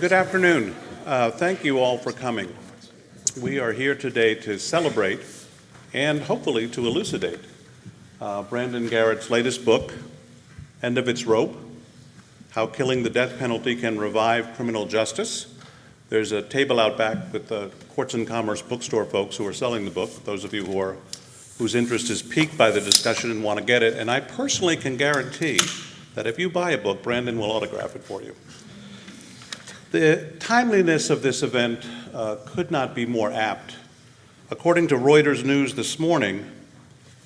Good afternoon. Thank you all for coming. We are here today to celebrate and hopefully to elucidate Brandon Garrett's latest book, End of Its Rope, How Killing the Death Penalty Can Revive Criminal Justice. There's a table out back with the Courts and Commerce bookstore folks who are selling the book, those of you whose interest is piqued by the discussion and want to get it. And I personally can guarantee that if you buy a book, Brandon will autograph it for you. The timeliness of this event could not be more apt. According to Reuters News this morning,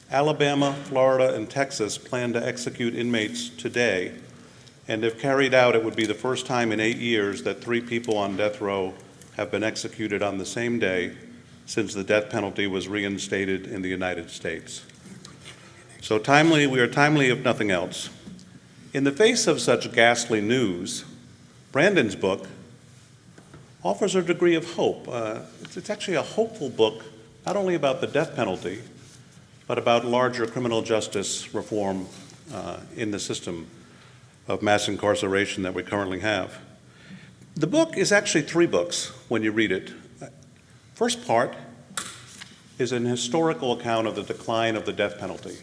Alabama, Florida, and Texas plan to execute inmates today, and if carried out, it would be the first time in 8 years that 3 people on death row have been executed on the same day since the death penalty was reinstated in the United States. So timely, we are timely if nothing else. In the face of such ghastly news, Brandon's book offers a degree of hope. It's actually a hopeful book, not only about the death penalty, but about larger criminal justice reform in the system of mass incarceration that we currently have. The book is actually 3 books when you read it. First part is an historical account of the decline of the death penalty.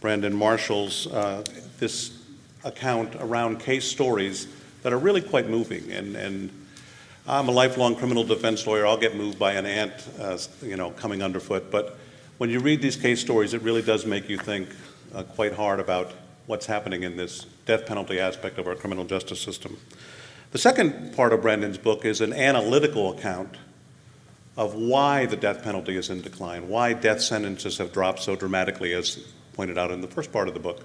Brandon marshals this account around case stories that are really quite moving. And I'm a lifelong criminal defense lawyer. I'll get moved by an ant, coming underfoot. But when you read these case stories, it really does make you think quite hard about what's happening in this death penalty aspect of our criminal justice system. The second part of Brandon's book is an analytical account of why the death penalty is in decline, why death sentences have dropped so dramatically, as pointed out in the first part of the book.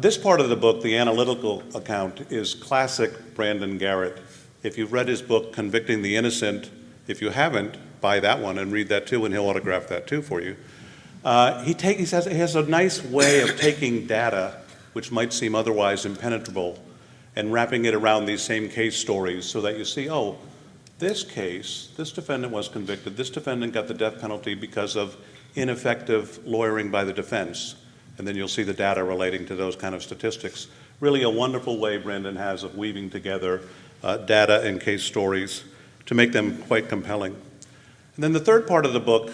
This part of the book, the analytical account, is classic Brandon Garrett. If you've read his book, Convicting the Innocent, if you haven't, buy that one and read that too, and he'll autograph that too for you. He has a nice way of taking data, which might seem otherwise impenetrable, and wrapping it around these same case stories so that you see, oh, this case, this defendant was convicted, this defendant got the death penalty because of ineffective lawyering by the defense. And then you'll see the data relating to those kind of statistics. Really a wonderful way Brandon has of weaving together data and case stories to make them quite compelling. And then the third part of the book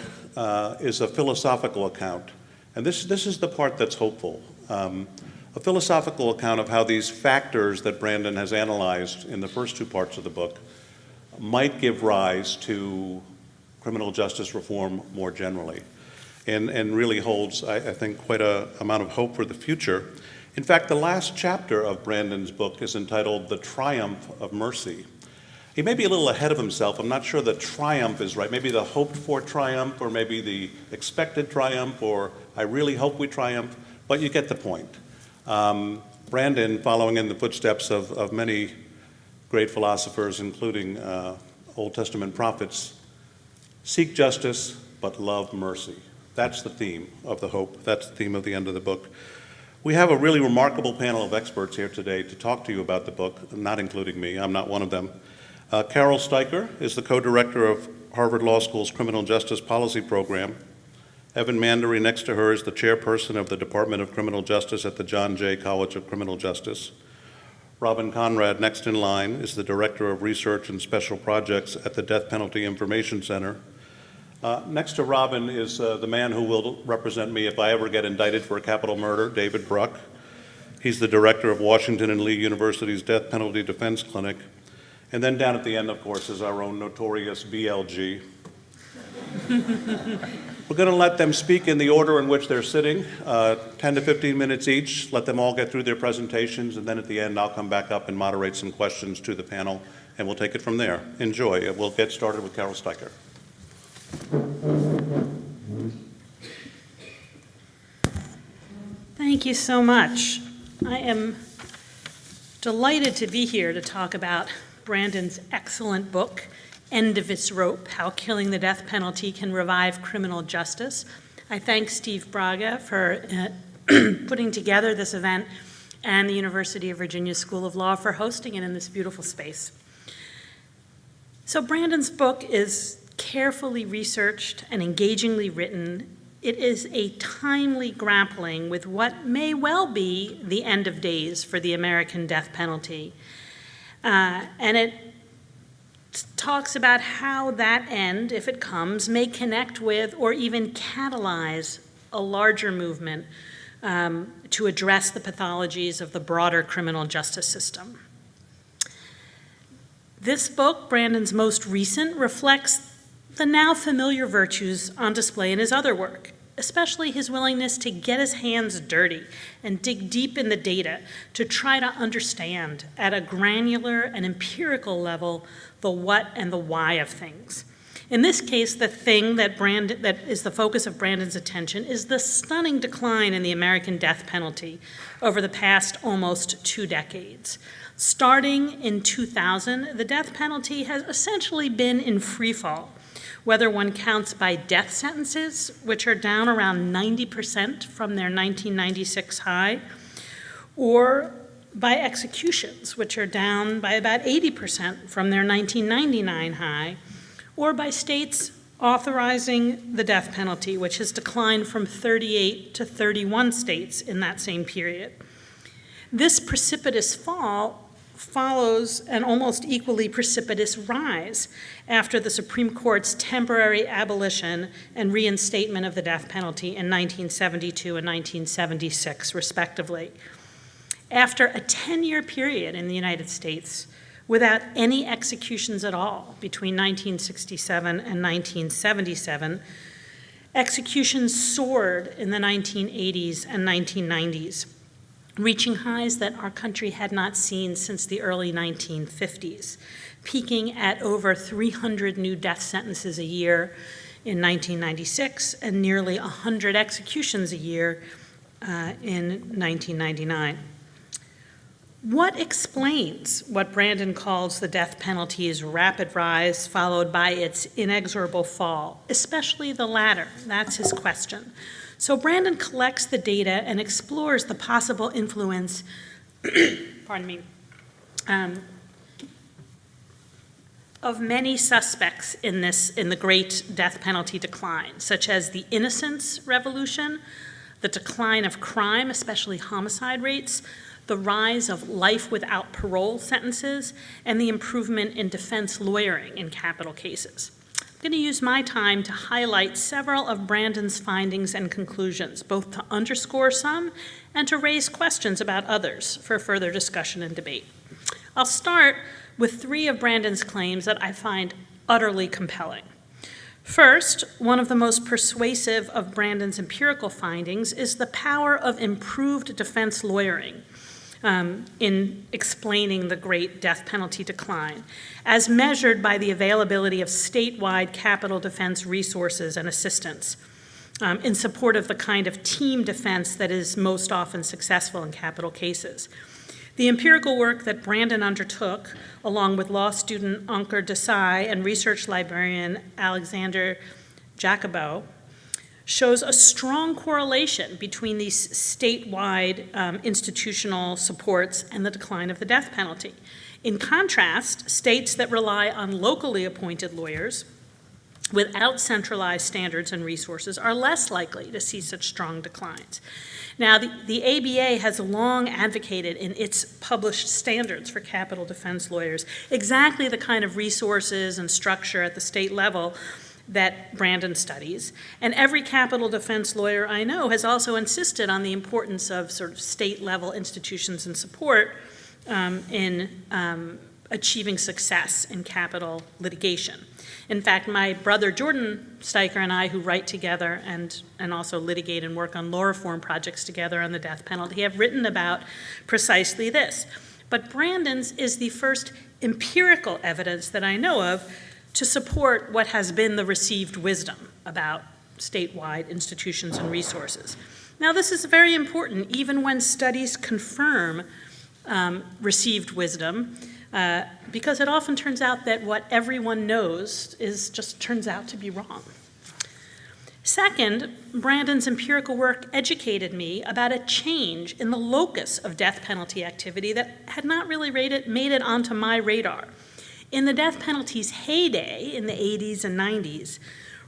is a philosophical account. And this is the part that's hopeful. A philosophical account of how these factors that Brandon has analyzed in the first 2 parts of the book might give rise to criminal justice reform more generally. And really holds, I think, quite an amount of hope for the future. In fact, the last chapter of Brandon's book is entitled The Triumph of Mercy. He may be a little ahead of himself. I'm not sure the triumph is right. Maybe the hoped-for triumph, or maybe the expected triumph, or I really hope we triumph, but you get the point. Brandon, following in the footsteps of many great philosophers, including Old Testament prophets, seek justice, but love mercy. That's the theme of the hope. That's the theme of the end of the book. We have a really remarkable panel of experts here today to talk to you about the book, not including me. I'm not one of them. Carol Steiker is the co-director of Harvard Law School's Criminal Justice Policy Program. Evan Mandery, next to her, is the chairperson of the Department of Criminal Justice at the John Jay College of Criminal Justice. Robin Konrad, next in line, is the director of research and special projects at the Death Penalty Information Center. Next to Robin is the man who will represent me if I ever get indicted for a capital murder, David Bruck. He's the director of Washington and Lee University's Death Penalty Defense Clinic. And then down at the end, of course, is our own notorious BLG. We're going to let them speak in the order in which they're sitting, 10 to 15 minutes each. Let them all get through their presentations, and then at the end, I'll come back up and moderate some questions to the panel, and we'll take it from there. Enjoy. We'll get started with Carol Steiker. Thank you so much. I am delighted to be here to talk about Brandon's excellent book, End of Its Rope, How Killing the Death Penalty Can Revive Criminal Justice. I thank Steve Braga for putting together this event and the University of Virginia School of Law for hosting it in this beautiful space. So Brandon's book is carefully researched and engagingly written. It is a timely grappling with what may well be the end of days for the American death penalty. And it talks about how that end, if it comes, may connect with or even catalyze a larger movement to address the pathologies of the broader criminal justice system. This book, Brandon's most recent, reflects the now familiar virtues on display in his other work, especially his willingness to get his hands dirty and dig deep in the data to try to understand at a granular and empirical level the what and the why of things. In this case, the thing that is the focus of Brandon's attention is the stunning decline in the American death penalty over the past almost 2 decades. Starting in 2000, the death penalty has essentially been in free fall, whether one counts by death sentences, which are down around 90% from their 1996 high, or by executions, which are down by about 80% from their 1999 high, or by states authorizing the death penalty, which has declined from 38 to 31 states in that same period. This precipitous fall follows an almost equally precipitous rise after the Supreme Court's temporary abolition and reinstatement of the death penalty in 1972 and 1976, respectively. After a 10-year period in the United States without any executions at all between 1967 and 1977, executions soared in the 1980s and 1990s, reaching highs that our country had not seen since the early 1950s, peaking at over 300 new death sentences a year in 1996 and nearly 100 executions a year in 1999. What explains what Brandon calls the death penalty's rapid rise followed by its inexorable fall, especially the latter? That's his question. So Brandon collects the data and explores the possible influence, of many suspects in the great death penalty decline, such as the innocence revolution, the decline of crime, especially homicide rates, the rise of life without parole sentences, and the improvement in defense lawyering in capital cases. I'm going to use my time to highlight several of Brandon's findings and conclusions, both to underscore some and to raise questions about others for further discussion and debate. I'll start with 3 of Brandon's claims that I find utterly compelling. First, one of the most persuasive of Brandon's empirical findings is the power of improved defense lawyering in explaining the great death penalty decline, as measured by the availability of statewide capital defense resources and assistance in support of the kind of team defense that is most often successful in capital cases. The empirical work that Brandon undertook, along with law student Ankur Desai and research librarian Alexander Jacobo, shows a strong correlation between these statewide institutional supports and the decline of the death penalty. In contrast, states that rely on locally appointed lawyers without centralized standards and resources are less likely to see such strong declines. Now, the ABA has long advocated in its published standards for capital defense lawyers exactly the kind of resources and structure at the state level that Brandon studies. And every capital defense lawyer I know has also insisted on the importance of sort of state-level institutions and support in achieving success in capital litigation. In fact, my brother Jordan Steiker and I, who write together and also litigate and work on law reform projects together on the death penalty, have written about precisely this. But Brandon's is the first empirical evidence that I know of to support what has been the received wisdom about statewide institutions and resources. Now, this is very important even when studies confirm received wisdom, because it often turns out that what everyone knows just turns out to be wrong. Second, Brandon's empirical work educated me about a change in the locus of death penalty activity that had not really made it onto my radar. In the death penalty's heyday in the 80s and 90s,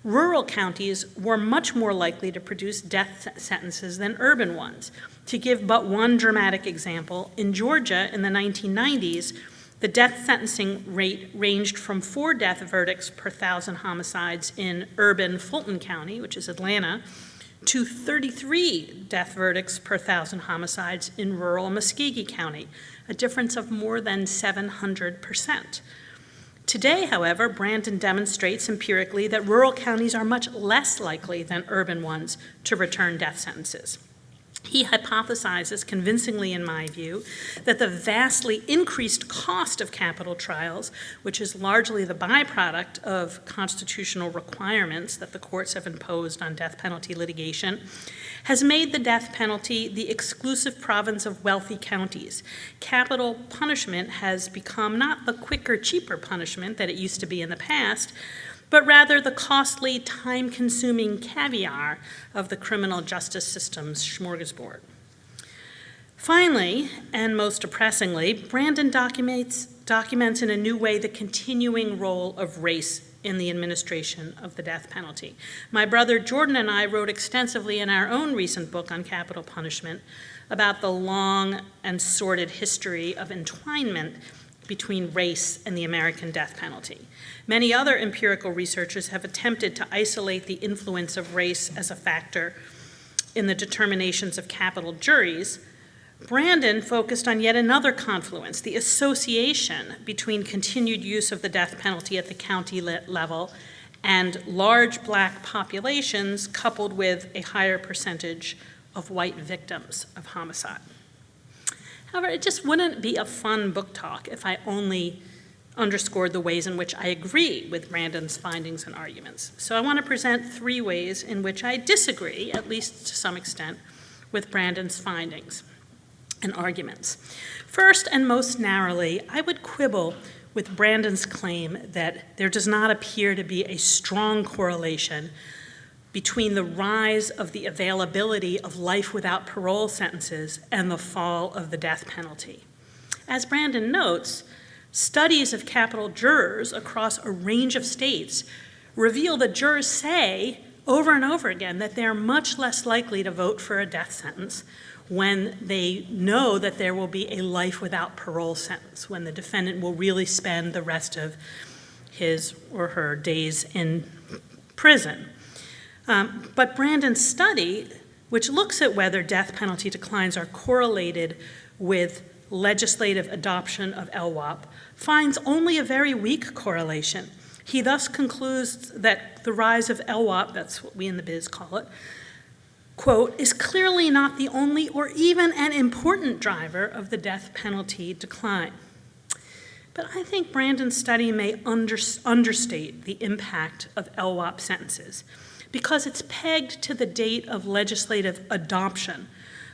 rural counties were much more likely to produce death sentences than urban ones. To give but one dramatic example, in Georgia in the 1990s, The death sentencing rate ranged from 4 death verdicts per 1,000 homicides in urban Fulton County, which is Atlanta, to 33 death verdicts per 1,000 homicides in rural Muskogee County, a difference of more than 700%. Today, however, Brandon demonstrates empirically that rural counties are much less likely than urban ones to return death sentences. He hypothesizes convincingly, in my view, that the vastly increased cost of capital trials, which is largely the byproduct of constitutional requirements that the courts have imposed on death penalty litigation, has made the death penalty the exclusive province of wealthy counties. Capital punishment has become not the quicker, cheaper punishment that it used to be in the past, but rather the costly, time-consuming caviar of the criminal justice system's smorgasbord. Finally, and most depressingly, Brandon documents in a new way the continuing role of race in the administration of the death penalty. My brother Jordan and I wrote extensively in our own recent book on capital punishment about the long and sordid history of entwinement between race and the American death penalty. Many other empirical researchers have attempted to isolate the influence of race as a factor in the determinations of capital juries. Brandon focused on yet another confluence, the association between continued use of the death penalty at the county level and large Black populations coupled with a higher percentage of white victims of homicide. However, it just wouldn't be a fun book talk if I only underscored the ways in which I agree with Brandon's findings and arguments. So I want to present 3 ways in which I disagree, at least to some extent, with Brandon's findings and arguments. First, and most narrowly, I would quibble with Brandon's claim that there does not appear to be a strong correlation between the rise of the availability of life without parole sentences and the fall of the death penalty. As Brandon notes, studies of capital jurors across a range of states reveal that jurors say over and over again that they're much less likely to vote for a death sentence when they know that there will be a life without parole sentence, when the defendant will really spend the rest of his or her days in prison. But Brandon's study, which looks at whether death penalty declines are correlated with legislative adoption of LWOP, finds only a very weak correlation. He thus concludes that the rise of LWOP, that's what we in the biz call it, quote, is clearly not the only or even an important driver of the death penalty decline. But I think Brandon's study may understate the impact of LWOP sentences because it's pegged to the date of legislative adoption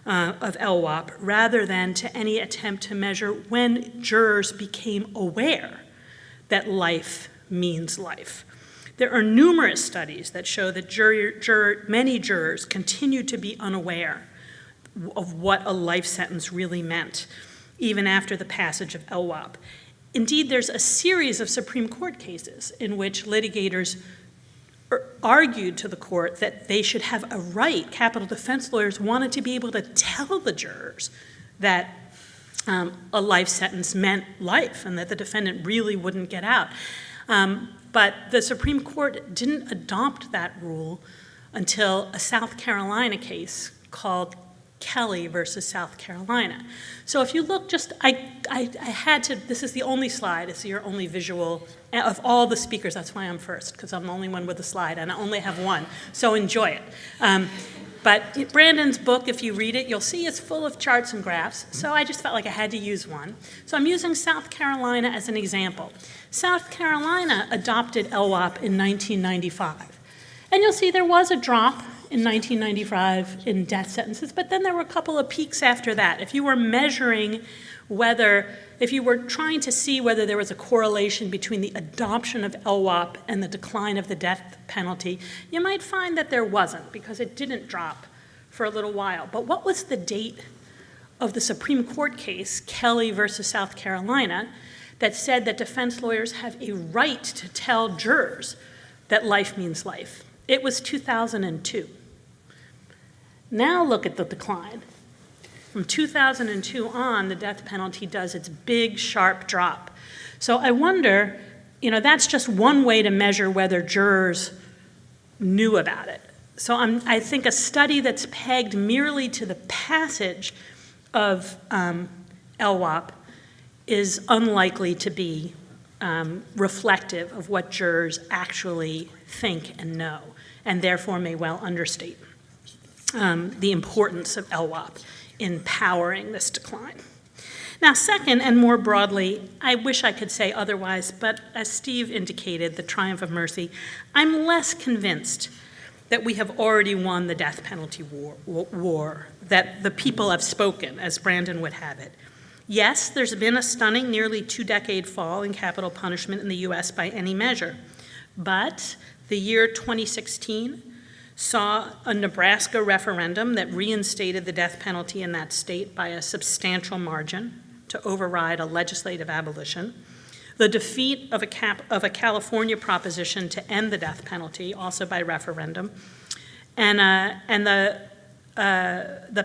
of LWOP rather than to any attempt to measure when jurors became aware that life means life. There are numerous studies that show that many jurors continued to be unaware of what a life sentence really meant, even after the passage of LWOP. Indeed, there's a series of Supreme Court cases in which litigators argued to the court that they should have a right, capital defense lawyers wanted to be able to tell the jurors that a life sentence meant life and that the defendant really wouldn't get out. But the Supreme Court didn't adopt that rule until a South Carolina case called Kelly versus South Carolina. So if you look I had to, this is the only slide, it's your only visual, of all the speakers, that's why I'm first, because I'm the only one with a slide, and I only have one, so enjoy it. But Brandon's book, if you read it, you'll see it's full of charts and graphs, so I just felt like I had to use one. So I'm using South Carolina as an example. South Carolina adopted LWOP in 1995. And you'll see there was a drop in 1995 in death sentences, but then there were a couple of peaks after that. If you were measuring if you were trying to see whether there was a correlation between the adoption of LWOP and the decline of the death penalty, you might find that there wasn't because it didn't drop for a little while. But what was the date of the Supreme Court case, Kelly versus South Carolina, that said that defense lawyers have a right to tell jurors that life means life? It was 2002. Now look at the decline. From 2002 on, the death penalty does its big, sharp drop. So I wonder, that's just one way to measure whether jurors knew about it. So I think a study that's pegged merely to the passage of LWOP is unlikely to be reflective of what jurors actually think and know, and therefore may well understate the importance of LWOP in powering this decline. Now, second, and more broadly, I wish I could say otherwise, but as Steve indicated, the triumph of mercy, I'm less convinced that we have already won the death penalty war, that the people have spoken, as Brandon would have it. Yes, there's been a stunning nearly 2-decade fall in capital punishment in the US by any measure, but the year 2016 saw a Nebraska referendum that reinstated the death penalty in that state by a substantial margin to override a legislative abolition, the defeat of a California proposition to end the death penalty, also by referendum, and the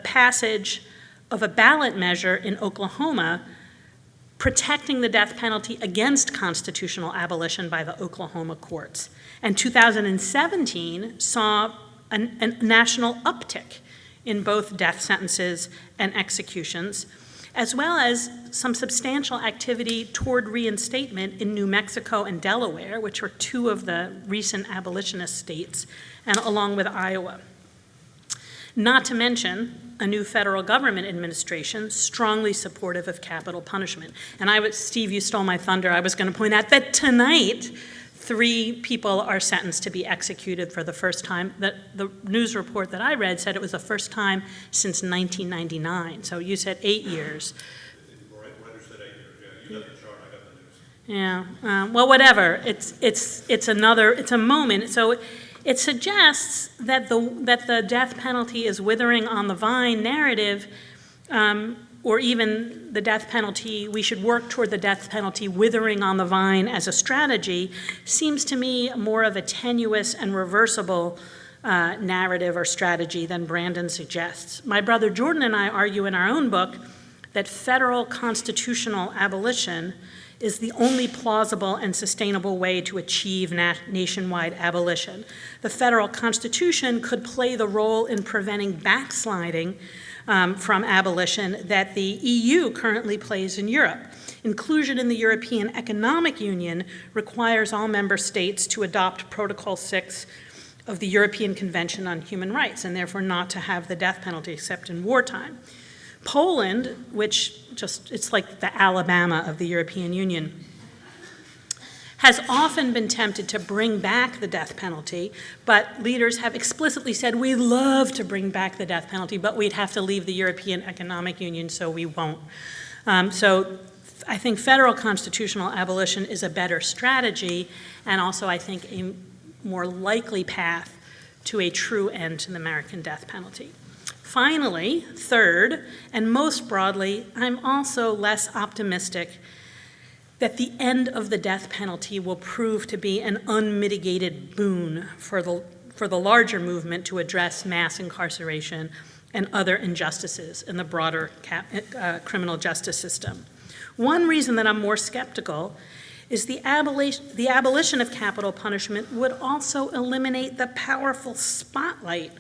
passage of a ballot measure in Oklahoma protecting the death penalty against constitutional abolition by the Oklahoma courts. And 2017 saw a national uptick in both death sentences and executions, as well as some substantial activity toward reinstatement in New Mexico and Delaware, which were two of the recent abolitionist states, and along with Iowa. Not to mention a new federal government administration strongly supportive of capital punishment. And Steve, you stole my thunder. I was going to point out that tonight, 3 people are sentenced to be executed for the first time. The news report that I read said it was the first time since 1999. So you said 8 years. Writer said 8 years. Yeah, you got the chart. I got the news. Yeah. Well, whatever. It's a moment. So it suggests that the death penalty is withering on the vine narrative, or even the death penalty, we should work toward the death penalty withering on the vine as a strategy, seems to me more of a tenuous and reversible narrative or strategy than Brandon suggests. My brother Jordan and I argue in our own book that federal constitutional abolition is the only plausible and sustainable way to achieve nationwide abolition. The federal Constitution could play the role in preventing backsliding from abolition that the EU currently plays in Europe. Inclusion in the European Economic Union requires all member states to adopt Protocol 6 of the European Convention on Human Rights, and therefore not to have the death penalty except in wartime. Poland, it's like the Alabama of the European Union, has often been tempted to bring back the death penalty, but leaders have explicitly said, we'd love to bring back the death penalty, but we'd have to leave the European Economic Union, so we won't. So I think federal constitutional abolition is a better strategy, and also I think a more likely path to a true end to the American death penalty. Finally, third, and most broadly, I'm also less optimistic that the end of the death penalty will prove to be an unmitigated boon for the larger movement to address mass incarceration and other injustices in the broader criminal justice system. One reason that I'm more skeptical is the abolition of capital punishment would also eliminate the powerful spotlight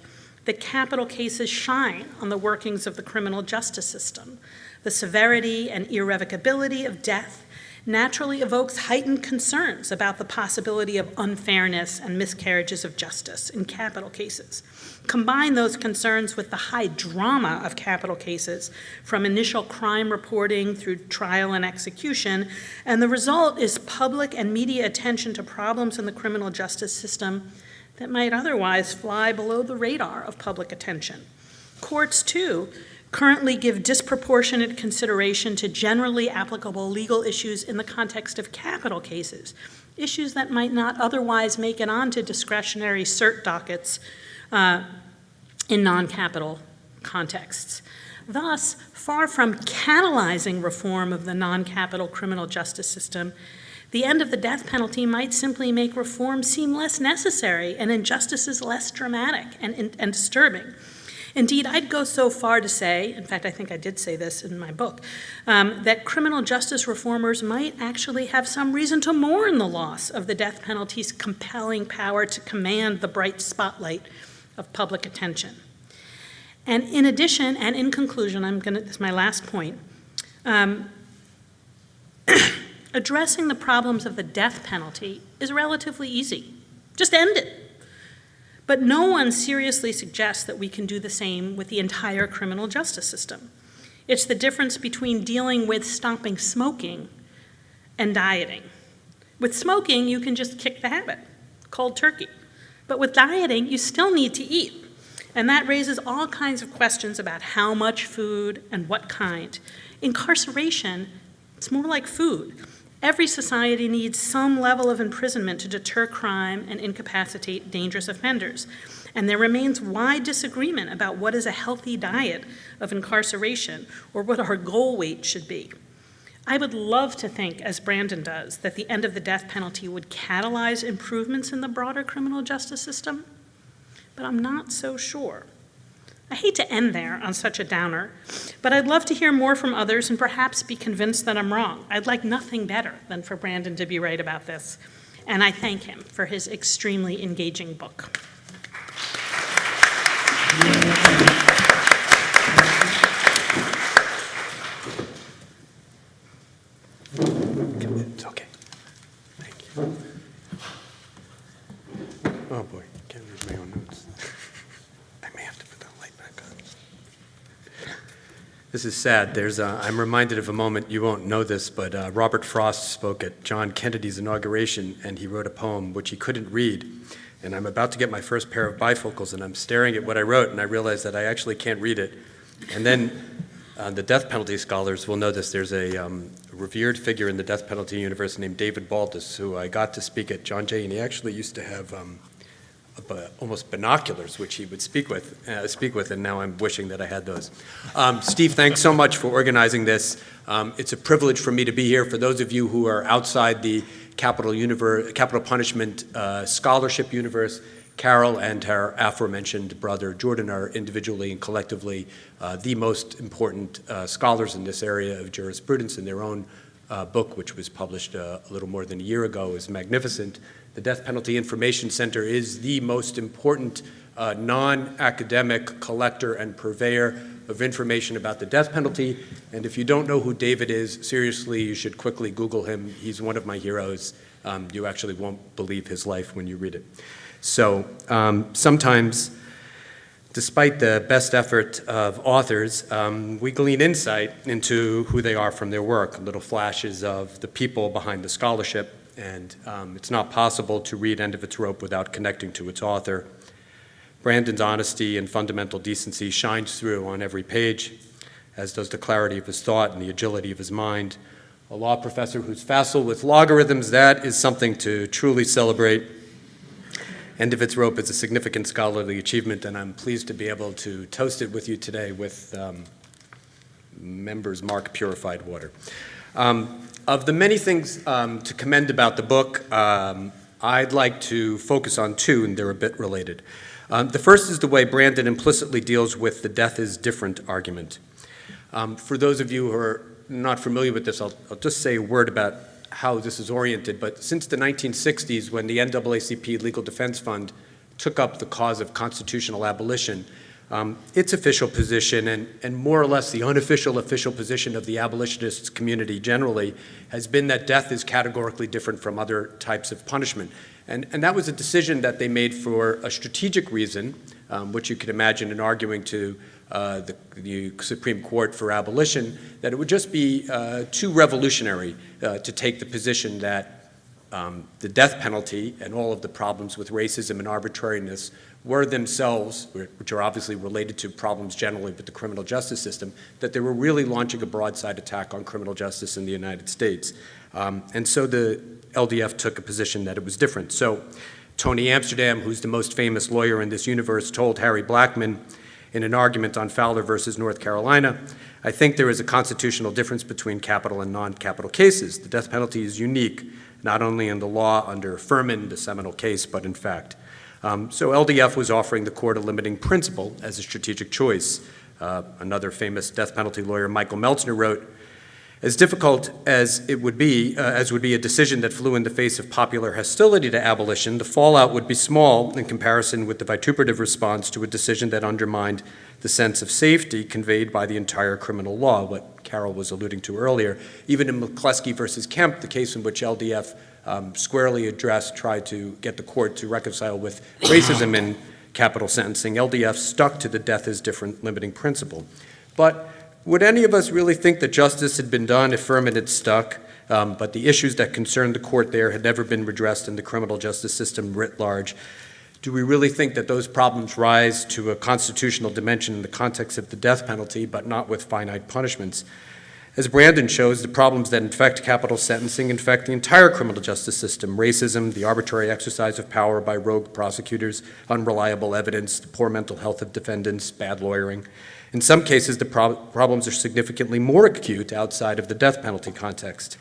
that capital cases shine on the workings of the criminal justice system. The severity and irrevocability of death naturally evokes heightened concerns about the possibility of unfairness and miscarriages of justice in capital cases. Combine those concerns with the high drama of capital cases, from initial crime reporting through trial and execution, and the result is public and media attention to problems in the criminal justice system that might otherwise fly below the radar of public attention. Courts, too, currently give disproportionate consideration to generally applicable legal issues in the context of capital cases, issues that might not otherwise make it onto discretionary cert dockets in non-capital contexts. Thus, far from catalyzing reform of the non-capital criminal justice system, the end of the death penalty might simply make reform seem less necessary and injustices less dramatic and disturbing. Indeed, I'd go so far to say, in fact, I think I did say this in my book, that criminal justice reformers might actually have some reason to mourn the loss of the death penalty's compelling power to command the bright spotlight of public attention. And in addition, and in conclusion, this is my last point, addressing the problems of the death penalty is relatively easy. Just end it. But no one seriously suggests that we can do the same with the entire criminal justice system. It's the difference between dealing with stopping smoking and dieting. With smoking, you can just kick the habit, cold turkey. But with dieting, you still need to eat. And that raises all kinds of questions about how much food and what kind. Incarceration, it's more like food. Every society needs some level of imprisonment to deter crime and incapacitate dangerous offenders. And there remains wide disagreement about what is a healthy diet of incarceration or what our goal weight should be. I would love to think, as Brandon does, that the end of the death penalty would catalyze improvements in the broader criminal justice system, but I'm not so sure. I hate to end there on such a downer, but I'd love to hear more from others and perhaps be convinced that I'm wrong. I'd like nothing better than for Brandon to be right about this, and I thank him for his extremely engaging book. It's okay. Thank you. Oh boy, can't read my own notes. I may have to put that light back on. This is sad. I'm reminded of a moment, you won't know this, but Robert Frost spoke at John Kennedy's inauguration, and he wrote a poem which he couldn't read. And I'm about to get my first pair of bifocals, and I'm staring at what I wrote, and I realize that I actually can't read it. And then the death penalty scholars will know this. There's a revered figure in the death penalty universe named David Baldus, who I got to speak at John Jay, and he actually used to have almost binoculars, which he would speak with, and now I'm wishing that I had those. Steve, thanks so much for organizing this. It's a privilege for me to be here. For those of you who are outside the capital punishment scholarship universe, Carol and her aforementioned brother Jordan are individually and collectively the most important scholars in this area of jurisprudence, and their own book, which was published a little more than a year ago, is magnificent. The Death Penalty Information Center is the most important non-academic collector and purveyor of information about the death penalty. And if you don't know who David is, seriously, you should quickly Google him. He's one of my heroes. You actually won't believe his life when you read it. So sometimes, despite the best effort of authors, we glean insight into who they are from their work, little flashes of the people behind the scholarship. And it's not possible to read End of Its Rope without connecting to its author. Brandon's honesty and fundamental decency shines through on every page, as does the clarity of his thought and the agility of his mind. A law professor who's facile with logarithms, that is something to truly celebrate. End of Its Rope is a significant scholarly achievement, and I'm pleased to be able to toast it with you today with Members Mark Purified Water. Of the many things to commend about the book, I'd like to focus on two, and they're a bit related. The first is the way Brandon implicitly deals with the death is different argument. For those of you who are not familiar with this, I'll just say a word about how this is oriented. But since the 1960s, when the NAACP Legal Defense Fund took up the cause of constitutional abolition, its official position, and more or less the unofficial official position of the abolitionists community generally, has been that death is categorically different from other types of punishment. And that was a decision that they made for a strategic reason, which you could imagine in arguing to the Supreme Court for abolition, that it would just be too revolutionary to take the position that the death penalty and all of the problems with racism and arbitrariness were themselves, which are obviously related to problems generally with the criminal justice system, that they were really launching a broadside attack on criminal justice in the United States. And so the LDF took a position that it was different. So Tony Amsterdam, who's the most famous lawyer in this universe, told Harry Blackmun in an argument on Fowler versus North Carolina, "I think there is a constitutional difference between capital and non-capital cases. The death penalty is unique, not only in the law under Furman, the seminal case, but in fact." So LDF was offering the court a limiting principle as a strategic choice. Another famous death penalty lawyer, Michael Meltzner, wrote, "As difficult as would be a decision that flew in the face of popular hostility to abolition, the fallout would be small in comparison with the vituperative response to a decision that undermined the sense of safety conveyed by the entire criminal law," what Carol was alluding to earlier. Even in McCluskey versus Kemp, the case in which LDF squarely tried to get the court to reconcile with racism in capital sentencing, LDF stuck to the death is different limiting principle. But would any of us really think that justice had been done if Furman had stuck, but the issues that concerned the court there had never been redressed in the criminal justice system writ large? Do we really think that those problems rise to a constitutional dimension in the context of the death penalty, but not with finite punishments? As Brandon shows, the problems that infect capital sentencing infect the entire criminal justice system: racism, the arbitrary exercise of power by rogue prosecutors, unreliable evidence, the poor mental health of defendants, bad lawyering. In some cases, the problems are significantly more acute outside of the death penalty context.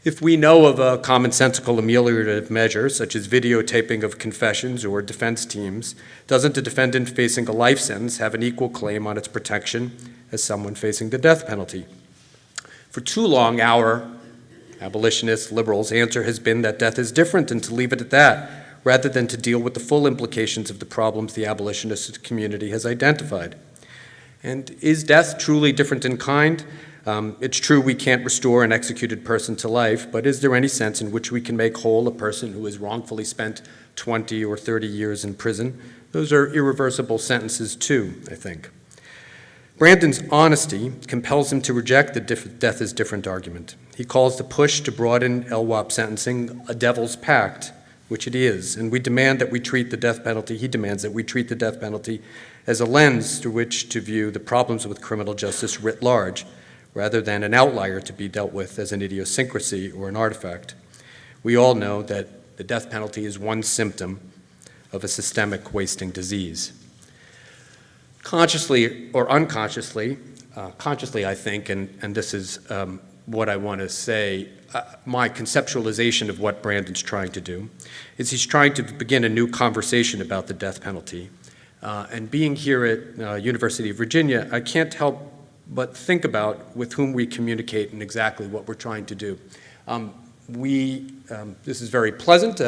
If we know of a commonsensical ameliorative measure, such as videotaping of confessions or defense teams, doesn't a defendant facing a life sentence have an equal claim on its protection as someone facing the death penalty? For too long, our abolitionists, liberals' answer has been that death is different and to leave it at that, rather than to deal with the full implications of the problems the abolitionist community has identified. And is death truly different in kind? It's true we can't restore an executed person to life, but is there any sense in which we can make whole a person who has wrongfully spent 20 or 30 years in prison? Those are irreversible sentences too, I think. Brandon's honesty compels him to reject the death is different argument. He calls the push to broaden LWOP sentencing a devil's pact, which it is, and he demands that we treat the death penalty as a lens through which to view the problems with criminal justice writ large, rather than an outlier to be dealt with as an idiosyncrasy or an artifact. We all know that the death penalty is one symptom of a systemic wasting disease. Consciously or unconsciously, consciously I think, and this is what I want to say, my conceptualization of what Brandon's trying to do, is he's trying to begin a new conversation about the death penalty. And being here at University of Virginia, I can't help but think about with whom we communicate and exactly what we're trying to do. This is very pleasant.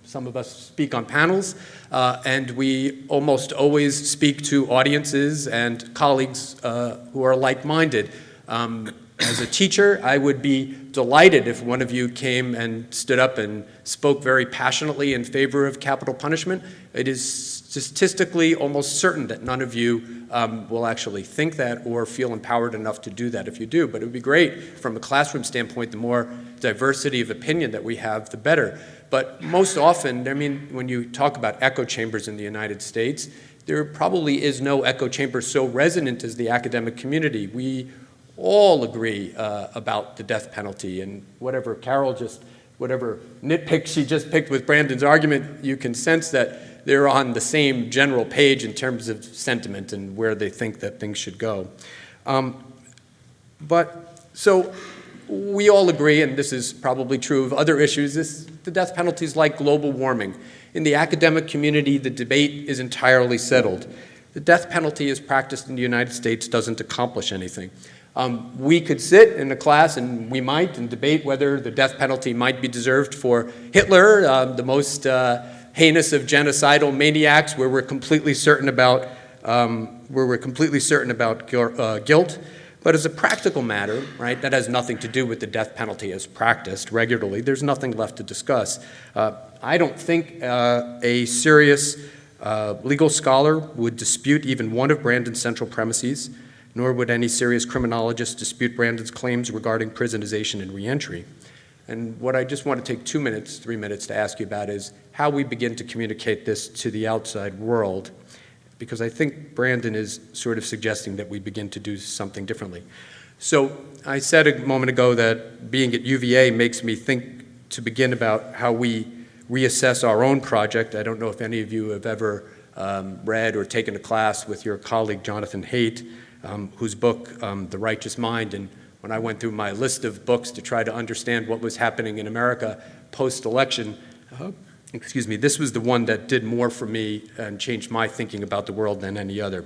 Some of us speak on panels, and we almost always speak to audiences and colleagues who are like-minded. As a teacher, I would be delighted if one of you came and stood up and spoke very passionately in favor of capital punishment. It is statistically almost certain that none of you will actually think that or feel empowered enough to do that if you do. But it would be great from a classroom standpoint, the more diversity of opinion that we have, the better. But most often, I mean, when you talk about echo chambers in the United States, there probably is no echo chamber so resonant as the academic community. We all agree about the death penalty, and whatever nitpick she just picked with Brandon's argument, you can sense that they're on the same general page in terms of sentiment and where they think that things should go. So we all agree, and this is probably true of other issues, the death penalty is like global warming. In the academic community, the debate is entirely settled. The death penalty as practiced in the United States doesn't accomplish anything. We could sit in a class, and we might, and debate whether the death penalty might be deserved for Hitler, the most heinous of genocidal maniacs, where we're completely certain about guilt. But as a practical matter, right, that has nothing to do with the death penalty as practiced regularly. There's nothing left to discuss. I don't think a serious legal scholar would dispute even one of Brandon's central premises, nor would any serious criminologist dispute Brandon's claims regarding prisonization and reentry. And what I just want to take 3 minutes to ask you about is how we begin to communicate this to the outside world, because I think Brandon is sort of suggesting that we begin to do something differently. So I said a moment ago that being at UVA makes me think to begin about how we reassess our own project. I don't know if any of you have ever read or taken a class with your colleague Jonathan Haidt, whose book, The Righteous Mind, and when I went through my list of books to try to understand what was happening in America post-election, this was the one that did more for me and changed my thinking about the world than any other.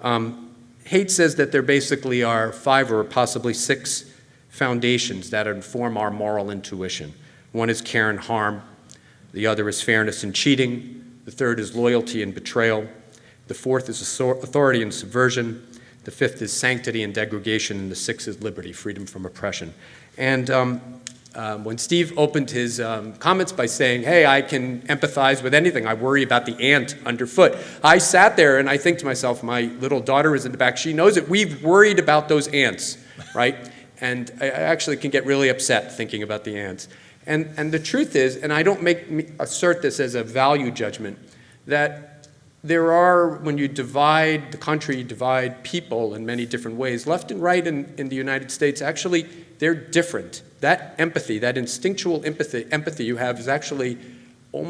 Haidt says that there basically are 5 or possibly 6 foundations that inform our moral intuition. One is care and harm, the other is fairness and cheating, the third is loyalty and betrayal, the fourth is authority and subversion, the fifth is sanctity and degradation, and the sixth is liberty, freedom from oppression. And when Steve opened his comments by saying, hey, I can empathize with anything, I worry about the ant underfoot, I sat there and I think to myself, my little daughter is in the back, she knows it, we've worried about those ants, right? And I actually can get really upset thinking about the ants. And the truth is, and I don't assert this as a value judgment, that there are, when you divide the country, you divide people in many different ways, left and right in the United States, actually, they're different. That empathy, that instinctual empathy you have is actually,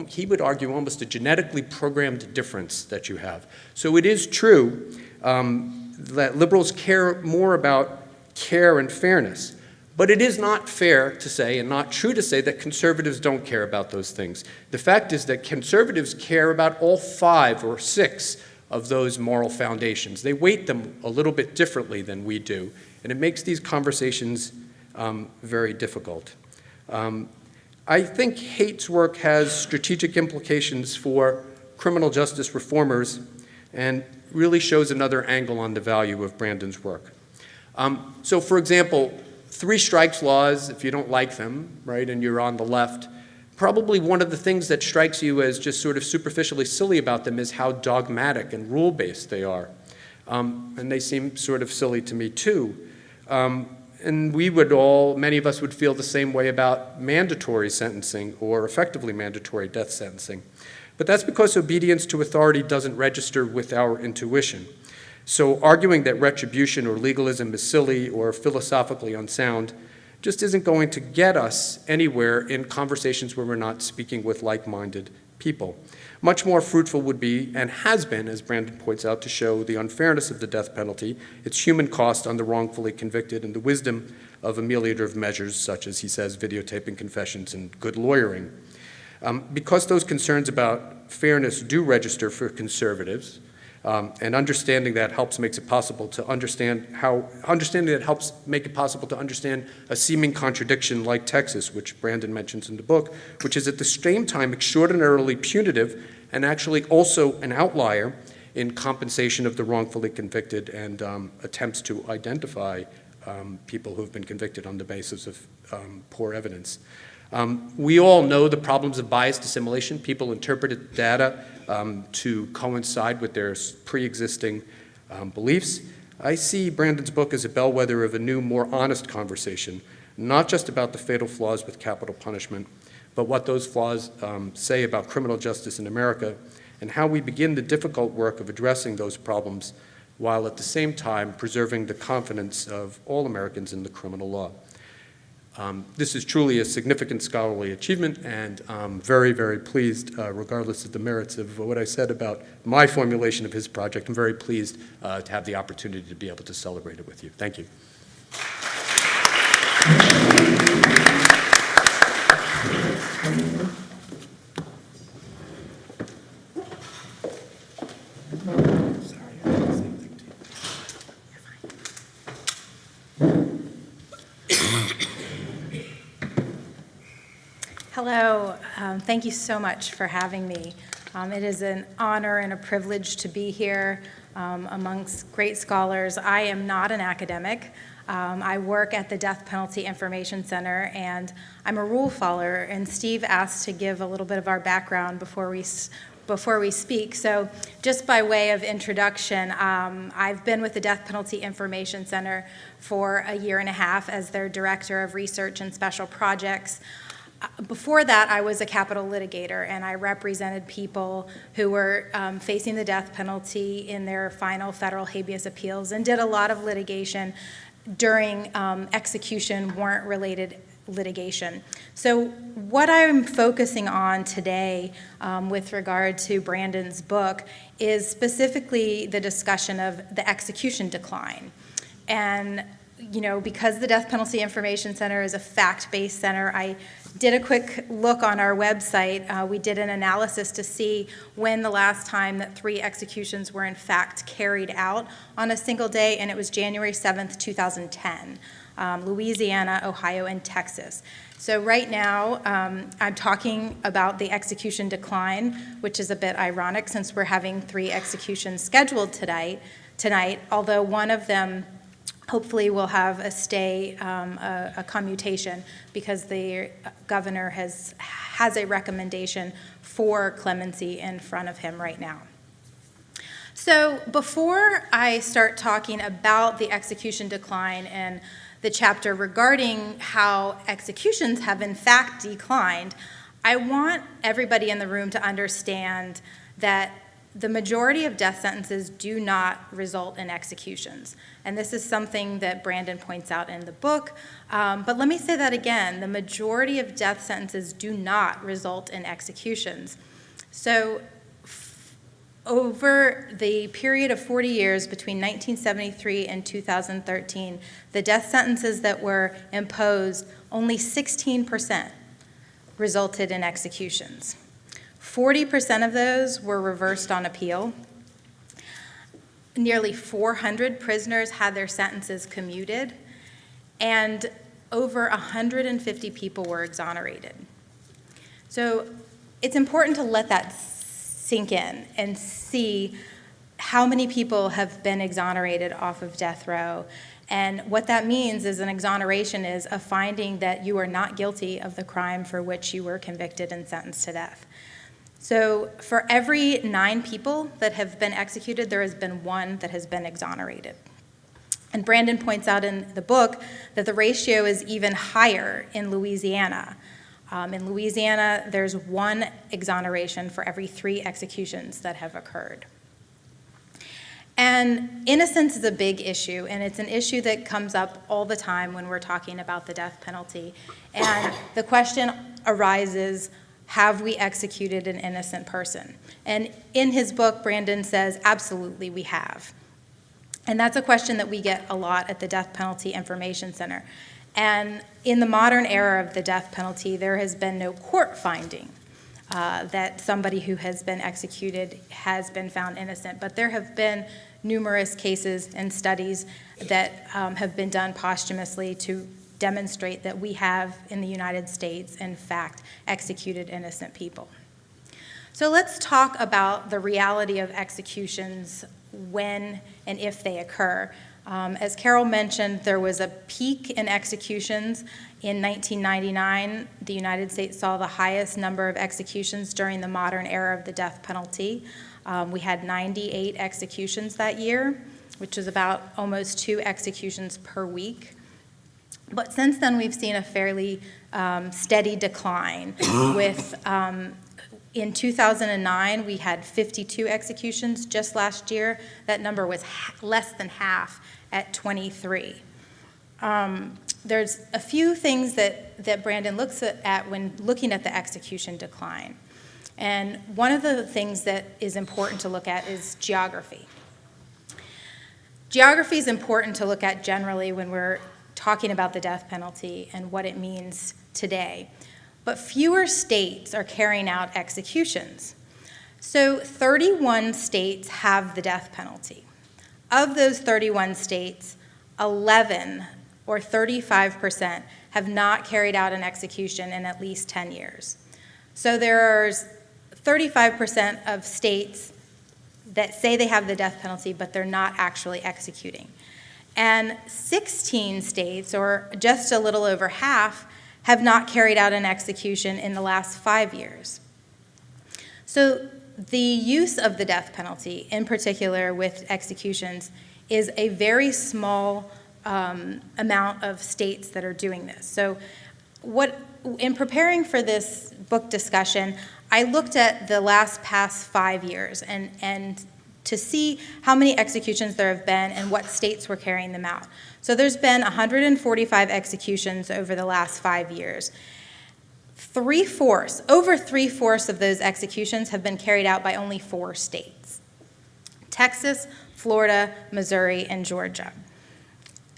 he would argue, almost a genetically programmed difference that you have. So it is true that liberals care more about care and fairness. But it is not fair to say, and not true to say, that conservatives don't care about those things. The fact is that conservatives care about all 5 or 6 of those moral foundations. They weight them a little bit differently than we do, and it makes these conversations very difficult. I think Haidt's work has strategic implications for criminal justice reformers and really shows another angle on the value of Brandon's work. So, for example, 3 strikes laws, if you don't like them, right, and you're on the left, probably one of the things that strikes you as just sort of superficially silly about them is how dogmatic and rule-based they are. And they seem sort of silly to me, too. And many of us would feel the same way about mandatory sentencing or effectively mandatory death sentencing. But that's because obedience to authority doesn't register with our intuition. So arguing that retribution or legalism is silly or philosophically unsound just isn't going to get us anywhere in conversations where we're not speaking with like-minded people. Much more fruitful would be, and has been, as Brandon points out, to show the unfairness of the death penalty, its human cost on the wrongfully convicted, and the wisdom of ameliorative measures such as, he says, videotaping confessions and good lawyering. Because those concerns about fairness do register for conservatives, and understanding that helps make it possible to understand a seeming contradiction like Texas, which Brandon mentions in the book, which is at the same time extraordinarily punitive and actually also an outlier in compensation of the wrongfully convicted and attempts to identify people who have been convicted on the basis of poor evidence. We all know the problems of biased assimilation. People interpret data to coincide with their pre-existing beliefs. I see Brandon's book as a bellwether of a new, more honest conversation, not just about the fatal flaws with capital punishment, but what those flaws say about criminal justice in America and how we begin the difficult work of addressing those problems while at the same time preserving the confidence of all Americans in the criminal law. This is truly a significant scholarly achievement, and I'm very, very pleased, regardless of the merits of what I said about my formulation of his project, I'm very pleased to have the opportunity to be able to celebrate it with you. Thank you. Hello, thank you so much for having me. It is an honor and a privilege to be here amongst great scholars. I am not an academic. I work at the Death Penalty Information Center, and I'm a rule follower, and Steve asked to give a little bit of our background before we speak. So just by way of introduction, I've been with the Death Penalty Information Center for a year and a half as their Director of Research and Special Projects. Before that, I was a capital litigator, and I represented people who were facing the death penalty in their final federal habeas appeals and did a lot of litigation during execution warrant-related litigation. So what I'm focusing on today with regard to Brandon's book is specifically the discussion of the execution decline. And, you know, because the Death Penalty Information Center is a fact-based center, I did a quick look on our website. We did an analysis to see when the last time that 3 executions were in fact carried out on a single day, and it was January 7th, 2010, Louisiana, Ohio, and Texas. So right now, I'm talking about the execution decline, which is a bit ironic since we're having 3 executions scheduled tonight, although one of them hopefully will have a stay, a commutation, because the governor has a recommendation for clemency in front of him right now. So before I start talking about the execution decline and the chapter regarding how executions have in fact declined, I want everybody in the room to understand that the majority of death sentences do not result in executions. And this is something that Brandon points out in the book. But let me say that again. The majority of death sentences do not result in executions. So over the period of 40 years between 1973 and 2013, the death sentences that were imposed, only 16% resulted in executions. 40% of those were reversed on appeal. Nearly 400 prisoners had their sentences commuted, and over 150 people were exonerated. So it's important to let that sink in and see how many people have been exonerated off of death row. And what that means is an exoneration is a finding that you are not guilty of the crime for which you were convicted and sentenced to death. So for every 9 people that have been executed, there has been 1 that has been exonerated. And Brandon points out in the book that the ratio is even higher in Louisiana. In Louisiana, there's 1 exoneration for every 3 executions that have occurred. And innocence is a big issue, and it's an issue that comes up all the time when we're talking about the death penalty. And the question arises, have we executed an innocent person? And in his book, Brandon says, absolutely, we have. And that's a question that we get a lot at the Death Penalty Information Center. And in the modern era of the death penalty, there has been no court finding that somebody who has been executed has been found innocent. But there have been numerous cases and studies that have been done posthumously to demonstrate that we have, in the United States, in fact, executed innocent people. So let's talk about the reality of executions when and if they occur. As Carol mentioned, there was a peak in executions in 1999. The United States saw the highest number of executions during the modern era of the death penalty. We had 98 executions that year, which is about almost 2 executions per week. But since then, we've seen a fairly steady decline with, in 2009, we had 52 executions. Just last year, that number was less than half at 23. There's a few things that Brandon looks at when looking at the execution decline. And one of the things that is important to look at is geography. Geography is important to look at generally when we're talking about the death penalty and what it means today. But fewer states are carrying out executions. So 31 states have the death penalty. Of those 31 states, 11, or 35%, have not carried out an execution in at least 10 years. So there's 35% of states that say they have the death penalty, but they're not actually executing. And 16 states, or just a little over half, have not carried out an execution in the last 5 years. So the use of the death penalty, in particular with executions, is a very small amount of states that are doing this. So in preparing for this book discussion, I looked at the past 5 years and to see how many executions there have been and what states were carrying them out. So there's been 145 executions over the last 5 years. Over three-fourths of those executions have been carried out by only 4 states: Texas, Florida, Missouri, and Georgia.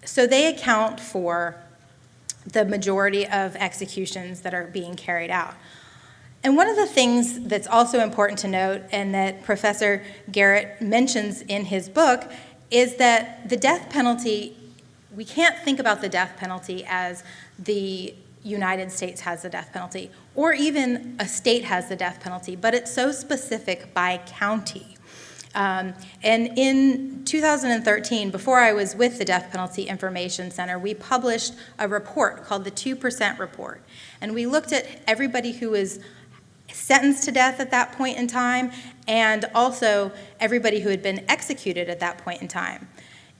So they account for the majority of executions that are being carried out. And one of the things that's also important to note, and that Professor Garrett mentions in his book, is that the death penalty, we can't think about the death penalty as the United States has the death penalty, or even a state has the death penalty, but it's so specific by county. And in 2013, before I was with the Death Penalty Information Center, we published a report called the 2% Report. And we looked at everybody who was sentenced to death at that point in time, and also everybody who had been executed at that point in time.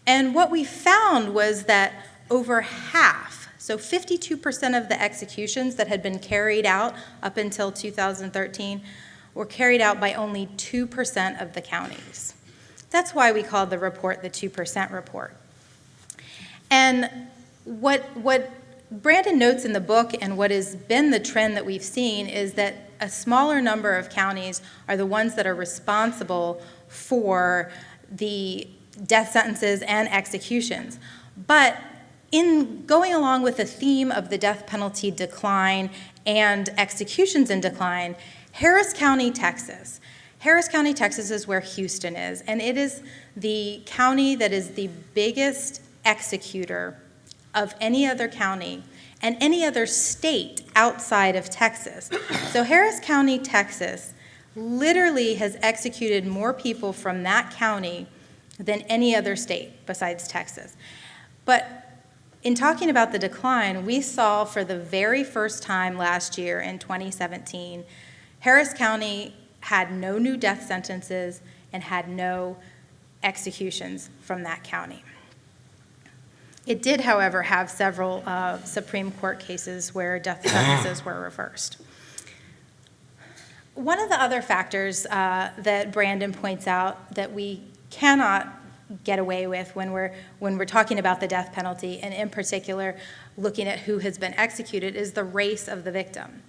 And what we found was that over half, so 52% of the executions that had been carried out up until 2013 were carried out by only 2% of the counties. That's why we called the report the 2% Report. And what Brandon notes in the book, and what has been the trend that we've seen, is that a smaller number of counties are the ones that are responsible for the death sentences and executions. But in going along with the theme of the death penalty decline and executions in decline, Harris County, Texas. Harris County, Texas is where Houston is, and it is the county that is the biggest executor of any other county and any other state outside of Texas. So Harris County, Texas, literally has executed more people from that county than any other state besides Texas. But in talking about the decline, we saw for the very first time last year in 2017, Harris County had no new death sentences and had no executions from that county. It did, however, have several Supreme Court cases where death sentences were reversed. One of the other factors that Brandon points out that we cannot get away with when we're talking about the death penalty, and in particular looking at who has been executed, is the race of the victim.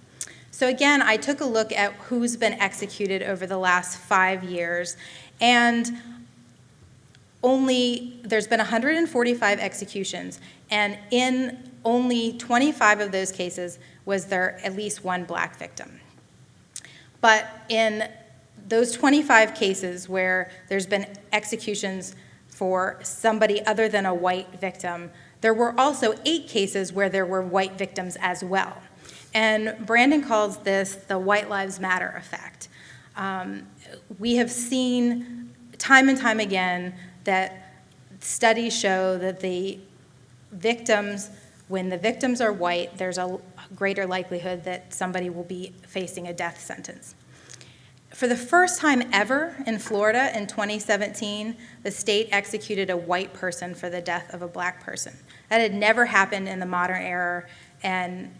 So again, I took a look at who's been executed over the last 5 years, and there's been 145 executions, and in only 25 of those cases was there at least one black victim. But in those 25 cases where there's been executions for somebody other than a white victim, there were also 8 cases where there were white victims as well. And Brandon calls this the White Lives Matter effect. We have seen time and time again that studies show that when the victims are white, there's a greater likelihood that somebody will be facing a death sentence. For the first time ever in Florida in 2017, the state executed a white person for the death of a black person. That had never happened in the modern era, and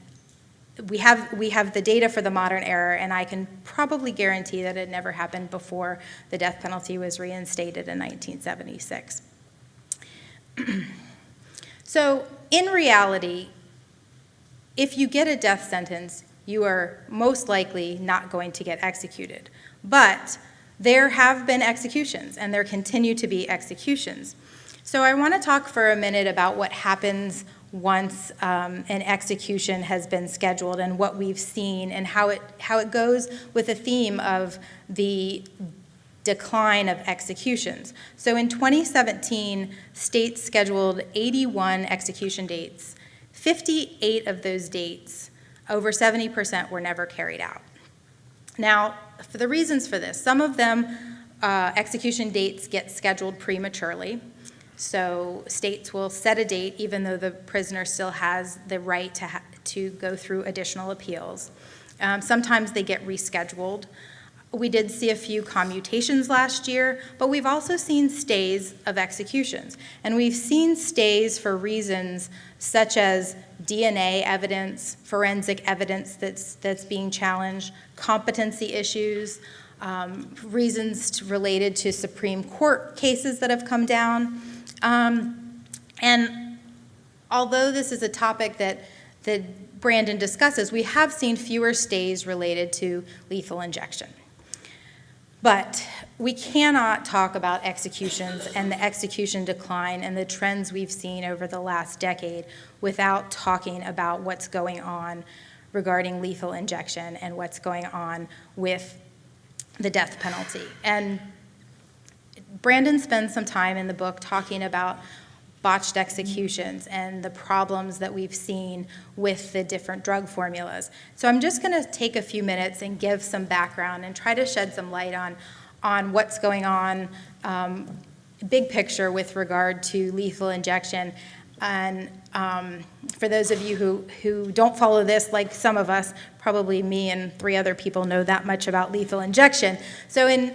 we have the data for the modern era, and I can probably guarantee that it never happened before the death penalty was reinstated in 1976. So in reality, if you get a death sentence, you are most likely not going to get executed. But there have been executions, and there continue to be executions. So I want to talk for a minute about what happens once an execution has been scheduled, and what we've seen, and how it goes with the theme of the decline of executions. So in 2017, states scheduled 81 execution dates. 58 of those dates, over 70%, were never carried out. Now, for the reasons for this, some of them, execution dates get scheduled prematurely. So states will set a date even though the prisoner still has the right to go through additional appeals. Sometimes they get rescheduled. We did see a few commutations last year, but we've also seen stays of executions. And we've seen stays for reasons such as DNA evidence, forensic evidence that's being challenged, competency issues, reasons related to Supreme Court cases that have come down. And although this is a topic that Brandon discusses, we have seen fewer stays related to lethal injection. But we cannot talk about executions and the execution decline and the trends we've seen over the last decade without talking about what's going on regarding lethal injection and what's going on with the death penalty. And Brandon spends some time in the book talking about botched executions and the problems that we've seen with the different drug formulas. So I'm just going to take a few minutes and give some background and try to shed some light on what's going on, big picture with regard to lethal injection. And for those of you who don't follow this, like some of us, probably me and 3 other people know that much about lethal injection. So in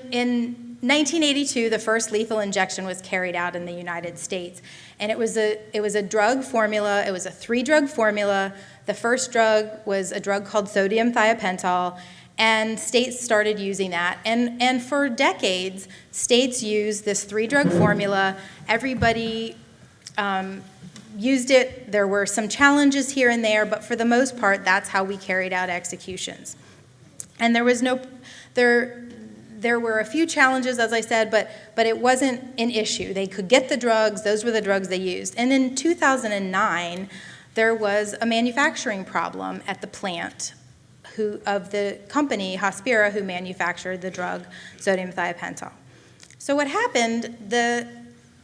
1982, the first lethal injection was carried out in the United States. And it was a drug formula. It was a 3-drug formula. The first drug was a drug called sodium thiopental, and states started using that. And for decades, states used this 3-drug formula. Everybody used it. There were some challenges here and there, but for the most part, that's how we carried out executions. And there were a few challenges, as I said, but it wasn't an issue. They could get the drugs. Those were the drugs they used. And in 2009, there was a manufacturing problem at the plant of the company, Hospira, who manufactured the drug sodium thiopental. So what happened, the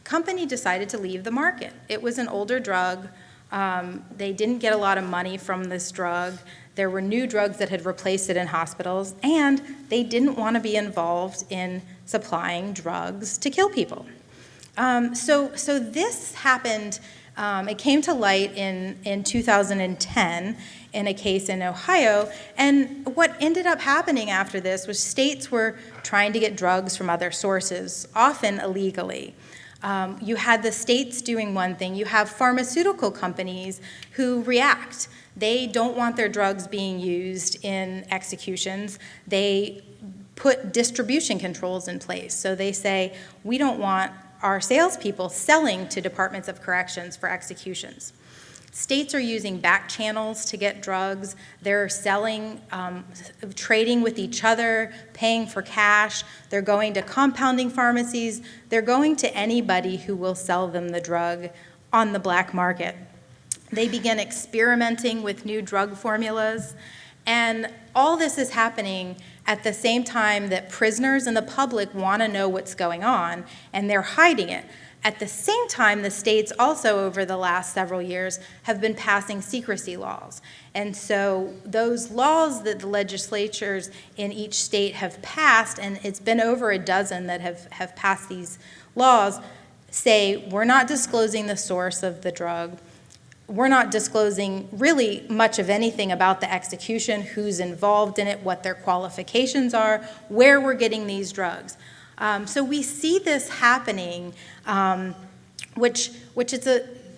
company decided to leave the market. It was an older drug. They didn't get a lot of money from this drug. There were new drugs that had replaced it in hospitals, and they didn't want to be involved in supplying drugs to kill people. So this happened, it came to light in 2010 in a case in Ohio, and what ended up happening after this was states were trying to get drugs from other sources, often illegally. You had the states doing one thing. You have pharmaceutical companies who react. They don't want their drugs being used in executions. They put distribution controls in place. So they say, we don't want our salespeople selling to departments of corrections for executions. States are using back channels to get drugs. They're selling, trading with each other, paying for cash. They're going to compounding pharmacies. They're going to anybody who will sell them the drug on the black market. They begin experimenting with new drug formulas. And all this is happening at the same time that prisoners and the public want to know what's going on, and they're hiding it. At the same time, the states also, over the last several years, have been passing secrecy laws. And so those laws that the legislatures in each state have passed, and it's been over a dozen that have passed these laws, say we're not disclosing the source of the drug. We're not disclosing really much of anything about the execution, who's involved in it, what their qualifications are, where we're getting these drugs. So we see this happening, which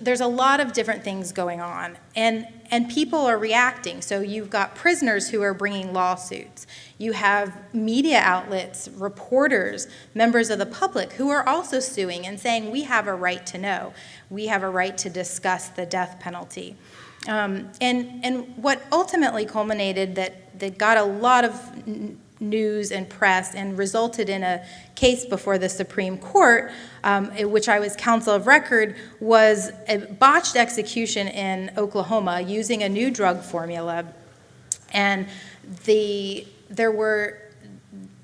there's a lot of different things going on, and people are reacting. So you've got prisoners who are bringing lawsuits. You have media outlets, reporters, members of the public who are also suing and saying, we have a right to know. We have a right to discuss the death penalty. And what ultimately culminated that got a lot of news and press and resulted in a case before the Supreme Court, in which I was counsel of record, was a botched execution in Oklahoma using a new drug formula. And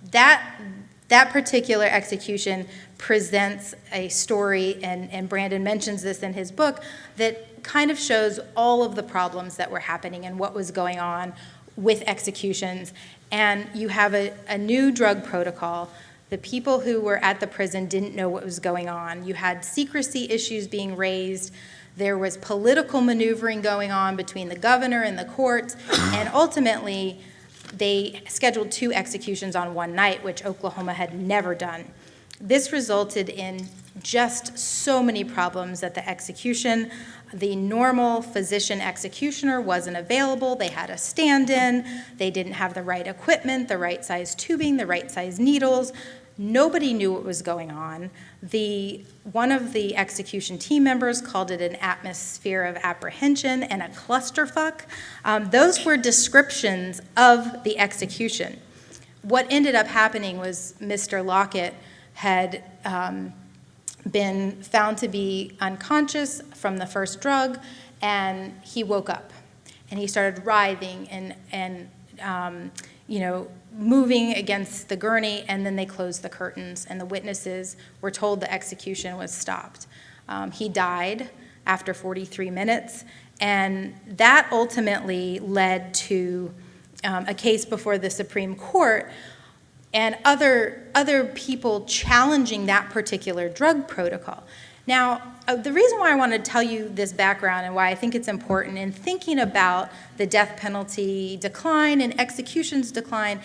that particular execution presents a story, and Brandon mentions this in his book, that kind of shows all of the problems that were happening and what was going on with executions. And you have a new drug protocol. The people who were at the prison didn't know what was going on. You had secrecy issues being raised. There was political maneuvering going on between the governor and the courts. And ultimately, they scheduled 2 executions on one night, which Oklahoma had never done. This resulted in just so many problems at the execution. The normal physician executioner wasn't available. They had a stand-in. They didn't have the right equipment, the right size tubing, the right size needles. Nobody knew what was going on. One of the execution team members called it an atmosphere of apprehension and a clusterfuck. Those were descriptions of the execution. what ended up happening was Mr. Lockett had been found to be unconscious from the first drug, and he woke up, and he started writhing and moving against the gurney, and then they closed the curtains, and the witnesses were told the execution was stopped. He died after 43 minutes, and that ultimately led to a case before the Supreme Court and other people challenging that particular drug protocol. Now, the reason why I want to tell you this background and why I think it's important in thinking about the death penalty decline and executions decline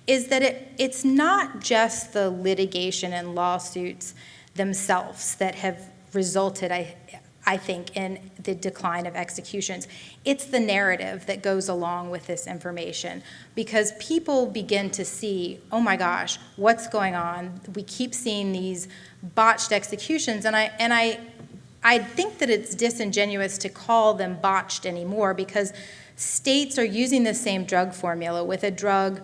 is that it's not just the litigation and lawsuits themselves that have resulted, I think, in the decline of executions. It's the narrative that goes along with this information, because people begin to see, oh my gosh, what's going on? We keep seeing these botched executions, and I think that it's disingenuous to call them botched anymore, because states are using the same drug formula with a drug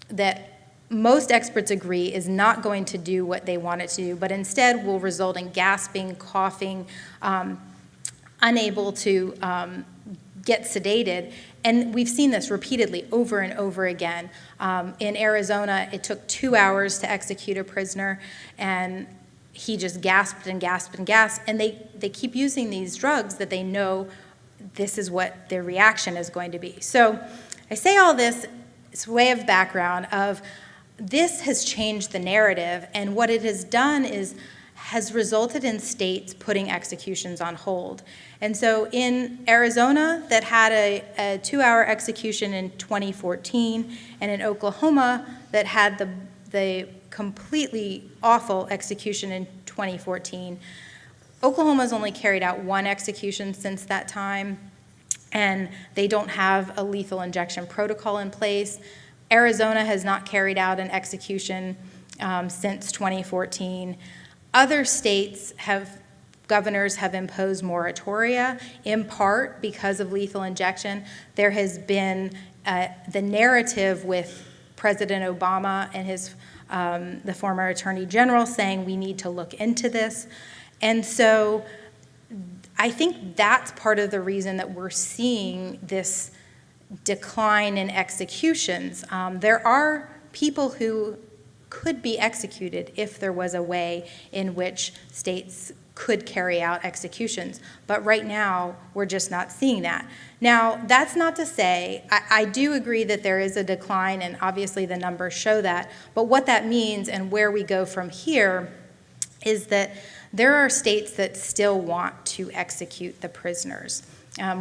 that most experts agree is not going to do what they want it to do, but instead will result in gasping, coughing, unable to get sedated. And we've seen this repeatedly over and over again. In Arizona, it took 2 hours to execute a prisoner, and he just gasped and gasped and gasped. And they keep using these drugs that they know this is what their reaction is going to be. So I say all this, it's way of background of this has changed the narrative, and what it has done has resulted in states putting executions on hold. And so in Arizona, that had a 2-hour execution in 2014, and in Oklahoma, that had the completely awful execution in 2014. Oklahoma's only carried out 1 execution since that time, and they don't have a lethal injection protocol in place. Arizona has not carried out an execution since 2014. Other states governors have imposed moratoria, in part because of lethal injection. There has been the narrative with President Obama and the former Attorney General saying we need to look into this. And so I think that's part of the reason that we're seeing this decline in executions. There are people who could be executed if there was a way in which states could carry out executions. But right now, we're just not seeing that. Now, that's not to say, I do agree that there is a decline, and obviously the numbers show that. But what that means and where we go from here is that there are states that still want to execute the prisoners.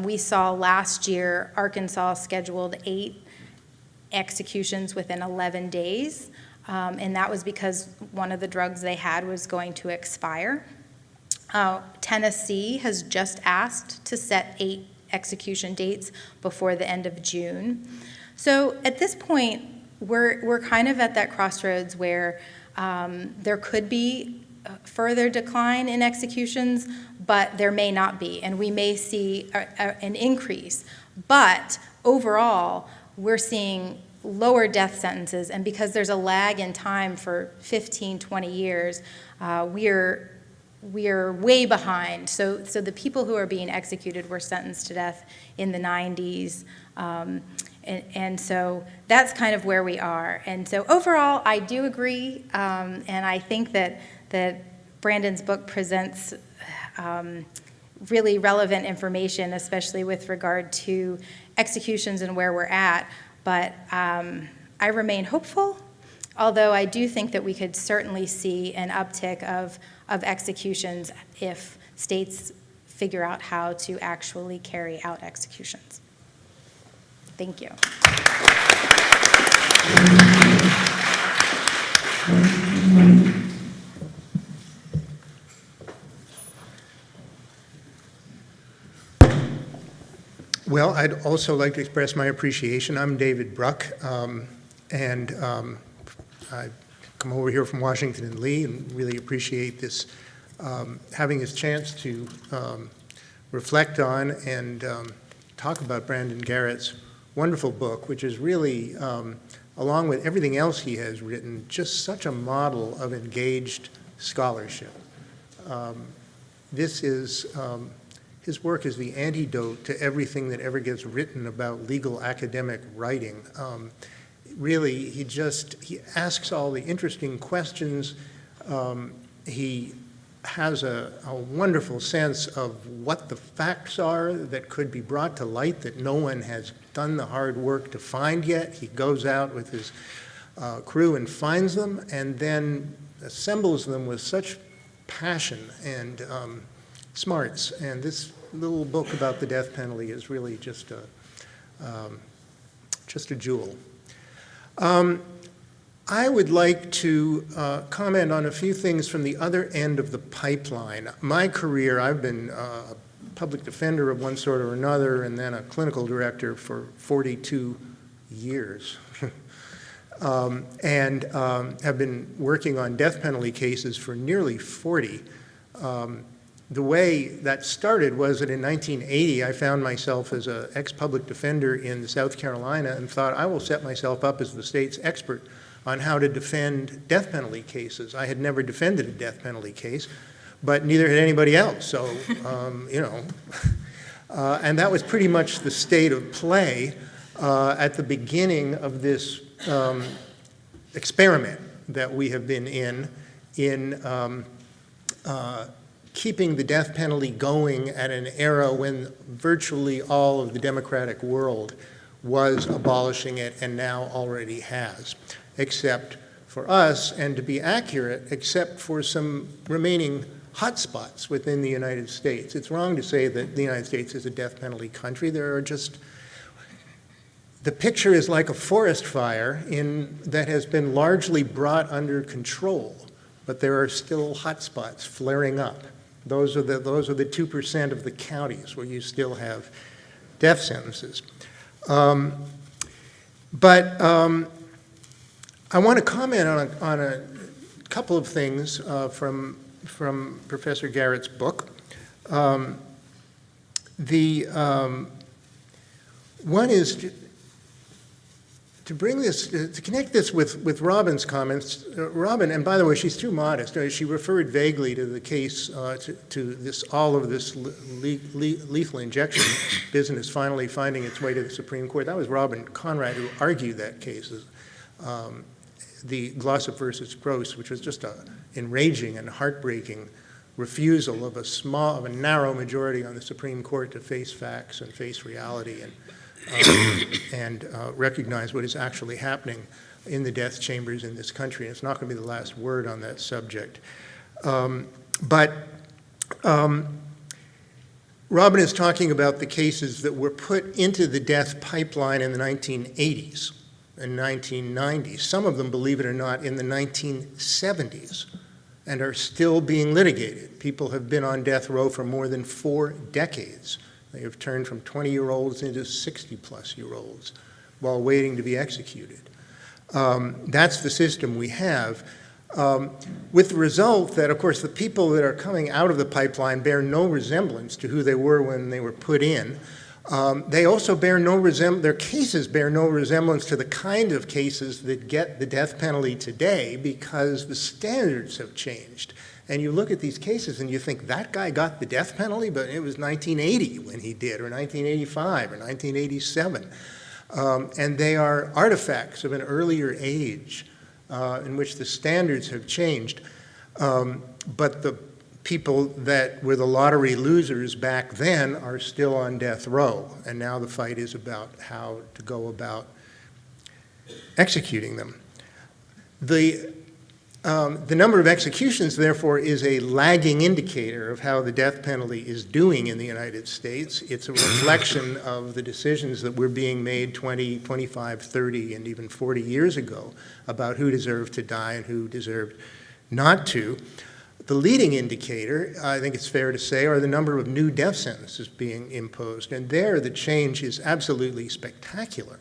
We saw last year, Arkansas scheduled 8 executions within 11 days, and that was because one of the drugs they had was going to expire. Tennessee has just asked to set 8 execution dates before the end of June. So at this point, we're kind of at that crossroads where there could be further decline in executions, but there may not be, and we may see an increase. But overall, we're seeing lower death sentences, and because there's a lag in time for 15, 20 years, we are way behind. So the people who are being executed were sentenced to death in the 90s, and so that's kind of where we are. And so overall, I do agree, and I think that Brandon's book presents really relevant information, especially with regard to executions and where we're at. But I remain hopeful, although I do think that we could certainly see an uptick of executions if states figure out how to actually carry out executions. Thank you. Well, I'd also like to express my appreciation. I'm David Bruck, and I come over here from Washington and Lee and really appreciate this, having this chance to reflect on and talk about Brandon Garrett's wonderful book, which is really, along with everything else he has written, just such a model of engaged scholarship. His work is the antidote to everything that ever gets written about legal academic writing. Really, he asks all the interesting questions. He has a wonderful sense of what the facts are that could be brought to light that no one has done the hard work to find yet. He goes out with his crew and finds them, and then assembles them with such passion and smarts. And this little book about the death penalty is really just a jewel. I would like to comment on a few things from the other end of the pipeline. My career, I've been a public defender of one sort or another, and then a clinical director for 42 years. And have been working on death penalty cases for nearly 40. The way that started was that in 1980, I found myself as an ex-public defender in South Carolina and thought, I will set myself up as the state's expert on how to defend death penalty cases. I had never defended a death penalty case, but neither had anybody else. So, and that was pretty much the state of play at the beginning of this experiment that we have been in keeping the death penalty going at an era when virtually all of the democratic world was abolishing it and now already has, except for us, and to be accurate, except for some remaining hotspots within the United States. It's wrong to say that the United States is a death penalty country. There are just, the picture is like a forest fire that has been largely brought under control, but there are still hotspots flaring up. Those are the 2% of the counties where you still have death sentences. But I want to comment on a couple of things from Professor Garrett's book. One is to bring this, to connect this with Robin's comments. Robin, and by the way, she's too modest. She referred vaguely to the case, to all of this lethal injection business finally finding its way to the Supreme Court. That was Robin Konrad who argued that case, the Glossop versus Gross, which was just an enraging and heartbreaking refusal of a narrow majority on the Supreme Court to face facts and face reality and recognize what is actually happening in the death chambers in this country. And it's not going to be the last word on that subject. But Robin is talking about the cases that were put into the death pipeline in the 1980s and 1990s. Some of them, believe it or not, in the 1970s and are still being litigated. People have been on death row for more than 4 decades. They have turned from 20-year-olds into 60-plus-year-olds while waiting to be executed. That's the system we have, with the result that, of course, the people that are coming out of the pipeline bear no resemblance to who they were when they were put in. They also bear no their cases bear no resemblance to the kind of cases that get the death penalty today because the standards have changed. And you look at these cases and you think, that guy got the death penalty, but it was 1980 when he did, or 1985, or 1987. And they are artifacts of an earlier age in which the standards have changed. But the people that were the lottery losers back then are still on death row. And now the fight is about how to go about executing them. The number of executions, therefore, is a lagging indicator of how the death penalty is doing in the United States. It's a reflection of the decisions that were being made 20, 25, 30, and even 40 years ago about who deserved to die and who deserved not to. The leading indicator, I think it's fair to say, are the number of new death sentences being imposed. And there, the change is absolutely spectacular.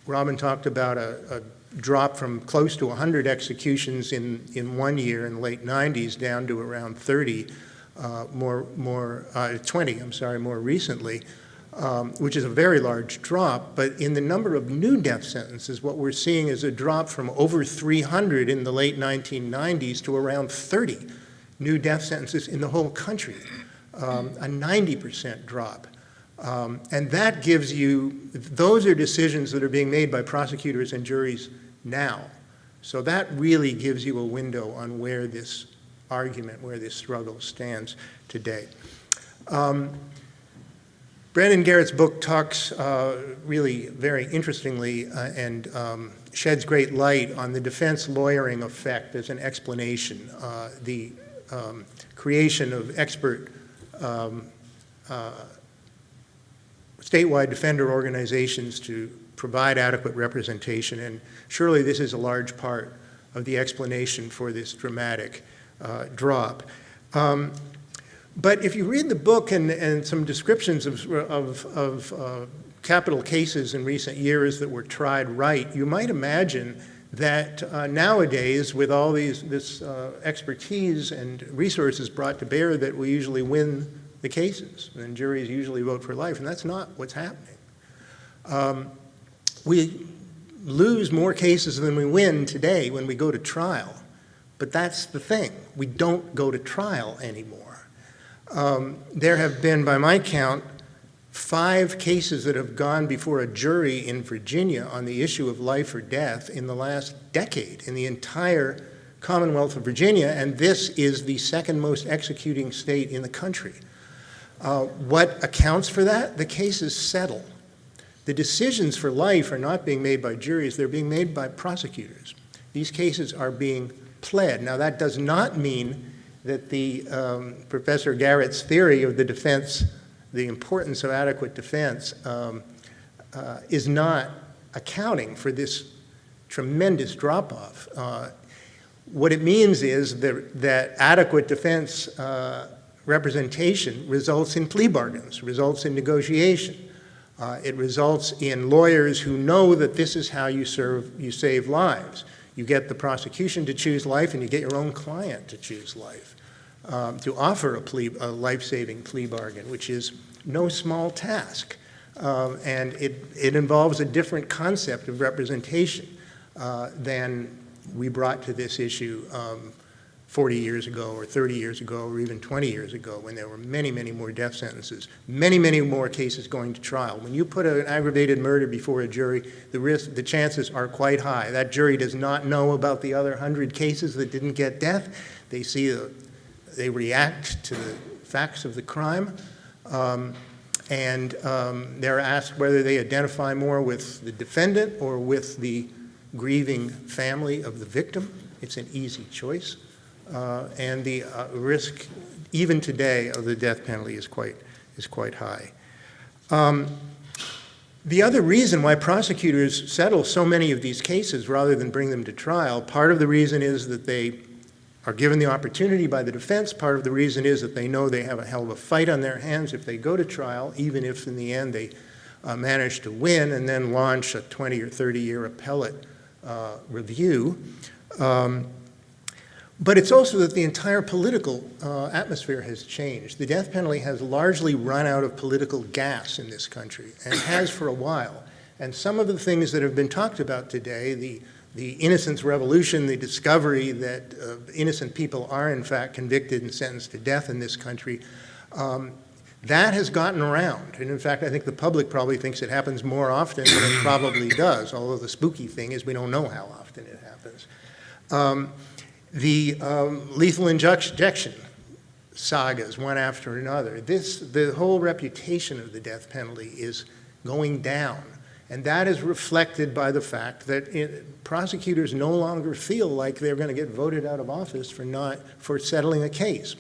Robin talked about a drop from close to 100 executions in 1 year in the late 90s down to around 20, more recently. which is a very large drop. But in the number of new death sentences, what we're seeing is a drop from over 300 in the late 1990s to around 30 new death sentences in the whole country, a 90% drop. And that gives you, those are decisions that are being made by prosecutors and juries now. So that really gives you a window on where this argument, where this struggle stands today. Brandon Garrett's book talks really very interestingly and sheds great light on the defense lawyering effect as an explanation, the creation of expert statewide defender organizations to provide adequate representation, and surely this is a large part of the explanation for this dramatic drop. But if you read the book and some descriptions of capital cases in recent years that were tried right, you might imagine that nowadays, with all this expertise and resources brought to bear, that we usually win the cases, and juries usually vote for life, and that's not what's happening. We lose more cases than we win today when we go to trial, but that's the thing. We don't go to trial anymore. There have been, by my count, 5 cases that have gone before a jury in Virginia on the issue of life or death in the last decade in the entire Commonwealth of Virginia, and this is the second most executing state in the country. What accounts for that? The cases settle. The decisions for life are not being made by juries, they're being made by prosecutors. These cases are being pled. Now, that does not mean that the Professor Garrett's theory of the defense, the importance of adequate defense, is not accounting for this tremendous drop-off. What it means is that adequate defense representation results in plea bargains, results in negotiation. It results in lawyers who know that this is how you save lives. You get the prosecution to choose life, and you get your own client to choose life, to offer a life-saving plea bargain, which is no small task. And it involves a different concept of representation than we brought to this issue 40 years ago or 30 years ago or even 20 years ago, when there were many, many more death sentences, many, many more cases going to trial. When you put an aggravated murder before a jury, the chances are quite high. That jury does not know about the other 100 cases that didn't get death. They react to the facts of the crime, and they're asked whether they identify more with the defendant or with the grieving family of the victim. It's an easy choice. And the risk, even today, of the death penalty is quite high. The other reason why prosecutors settle so many of these cases rather than bring them to trial, part of the reason is that they are given the opportunity by the defense. Part of the reason is that they know they have a hell of a fight on their hands if they go to trial, even if in the end they manage to win and then launch a 20 or 30-year appellate review. But it's also that the entire political atmosphere has changed. The death penalty has largely run out of political gas in this country, and has for a while. And some of the things that have been talked about today, the innocence revolution, the discovery that innocent people are in fact convicted and sentenced to death in this country, that has gotten around. And in fact, I think the public probably thinks it happens more often than it probably does, although the spooky thing is we don't know how often it happens. The lethal injection sagas, one after another. The whole reputation of the death penalty is going down. And that is reflected by the fact that prosecutors no longer feel like they're going to get voted out of office for settling a case.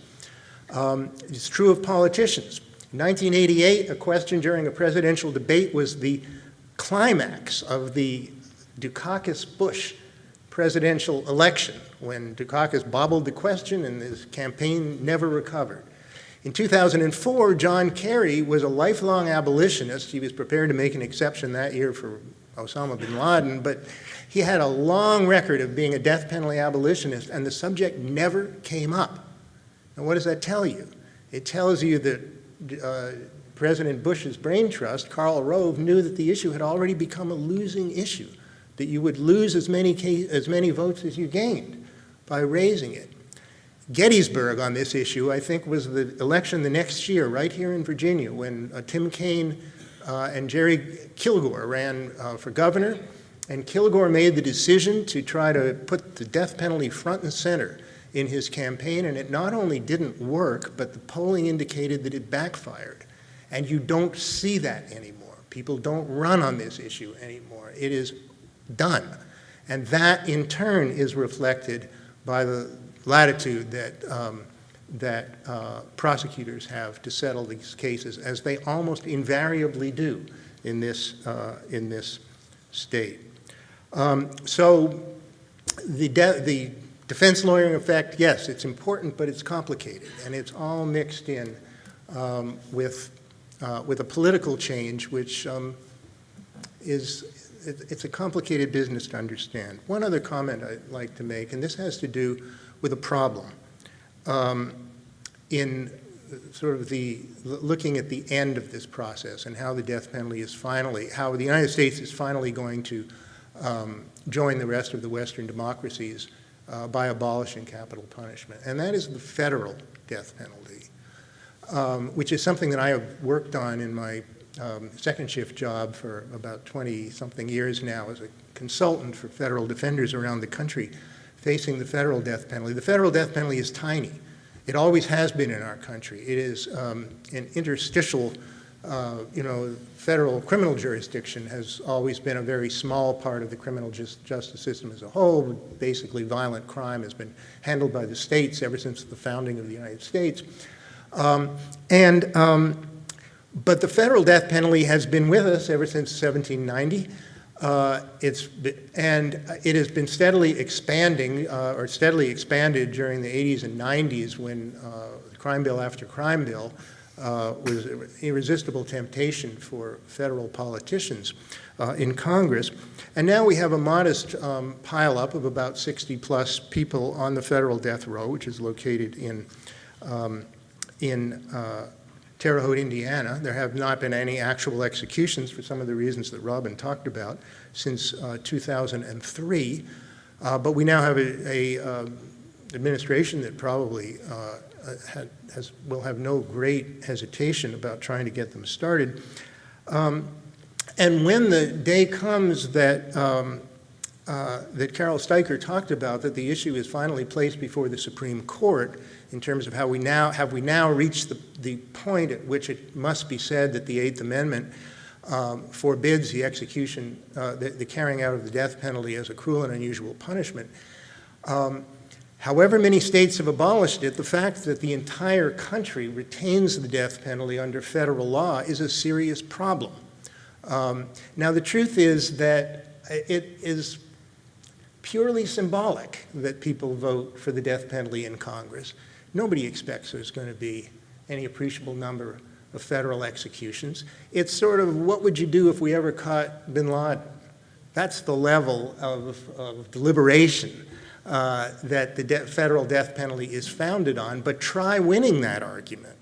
It's true of politicians. In 1988, a question during a presidential debate was the climax of the Dukakis-Bush presidential election, when Dukakis bobbled the question and his campaign never recovered. In 2004, John Kerry was a lifelong abolitionist. He was prepared to make an exception that year for Osama bin Laden, but he had a long record of being a death penalty abolitionist, and the subject never came up. And what does that tell you? It tells you that President Bush's brain trust, Karl Rove, knew that the issue had already become a losing issue, that you would lose as many votes as you gained by raising it. Gettysburg on this issue, I think, was the election the next year, right here in Virginia, when Tim Kaine and Jerry Kilgore ran for governor, and Kilgore made the decision to try to put the death penalty front and center in his campaign, and it not only didn't work, but the polling indicated that it backfired. And you don't see that anymore. People don't run on this issue anymore. It is done. And that, in turn, is reflected by the latitude that prosecutors have to settle these cases, as they almost invariably do in this state. So the defense lawyering effect, yes, it's important, but it's complicated, and it's all mixed in with a political change, which it's a complicated business to understand. One other comment I'd like to make, and this has to do with a problem in sort of looking at the end of this process and how the death penalty is finally, how the United States is finally going to join the rest of the Western democracies by abolishing capital punishment. And that is the federal death penalty, which is something that I have worked on in my second shift job for about 20-something years now as a consultant for federal defenders around the country facing the federal death penalty. The federal death penalty is tiny. It always has been in our country. It is an interstitial, federal criminal jurisdiction has always been a very small part of the criminal justice system as a whole. Basically, violent crime has been handled by the states ever since the founding of the United States. But the federal death penalty has been with us ever since 1790. It has been steadily expanding, or steadily expanded during the 80s and 90s when crime bill after crime bill was an irresistible temptation for federal politicians in Congress. And now we have a modest pileup of about 60-plus people on the federal death row, which is located in Terre Haute, Indiana. There have not been any actual executions for some of the reasons that Robin talked about since 2003. But we now have an administration that probably will have no great hesitation about trying to get them started. And when the day comes that Carol Steiker talked about, that the issue is finally placed before the Supreme Court in terms of how we now reached the point at which it must be said that the Eighth Amendment forbids the execution, the carrying out of the death penalty as a cruel and unusual punishment. However many states have abolished it, the fact that the entire country retains the death penalty under federal law is a serious problem. Now, the truth is that it is purely symbolic that people vote for the death penalty in Congress. Nobody expects there's going to be any appreciable number of federal executions. It's sort of, what would you do if we ever caught bin Laden? That's the level of deliberation that the federal death penalty is founded on, but try winning that argument.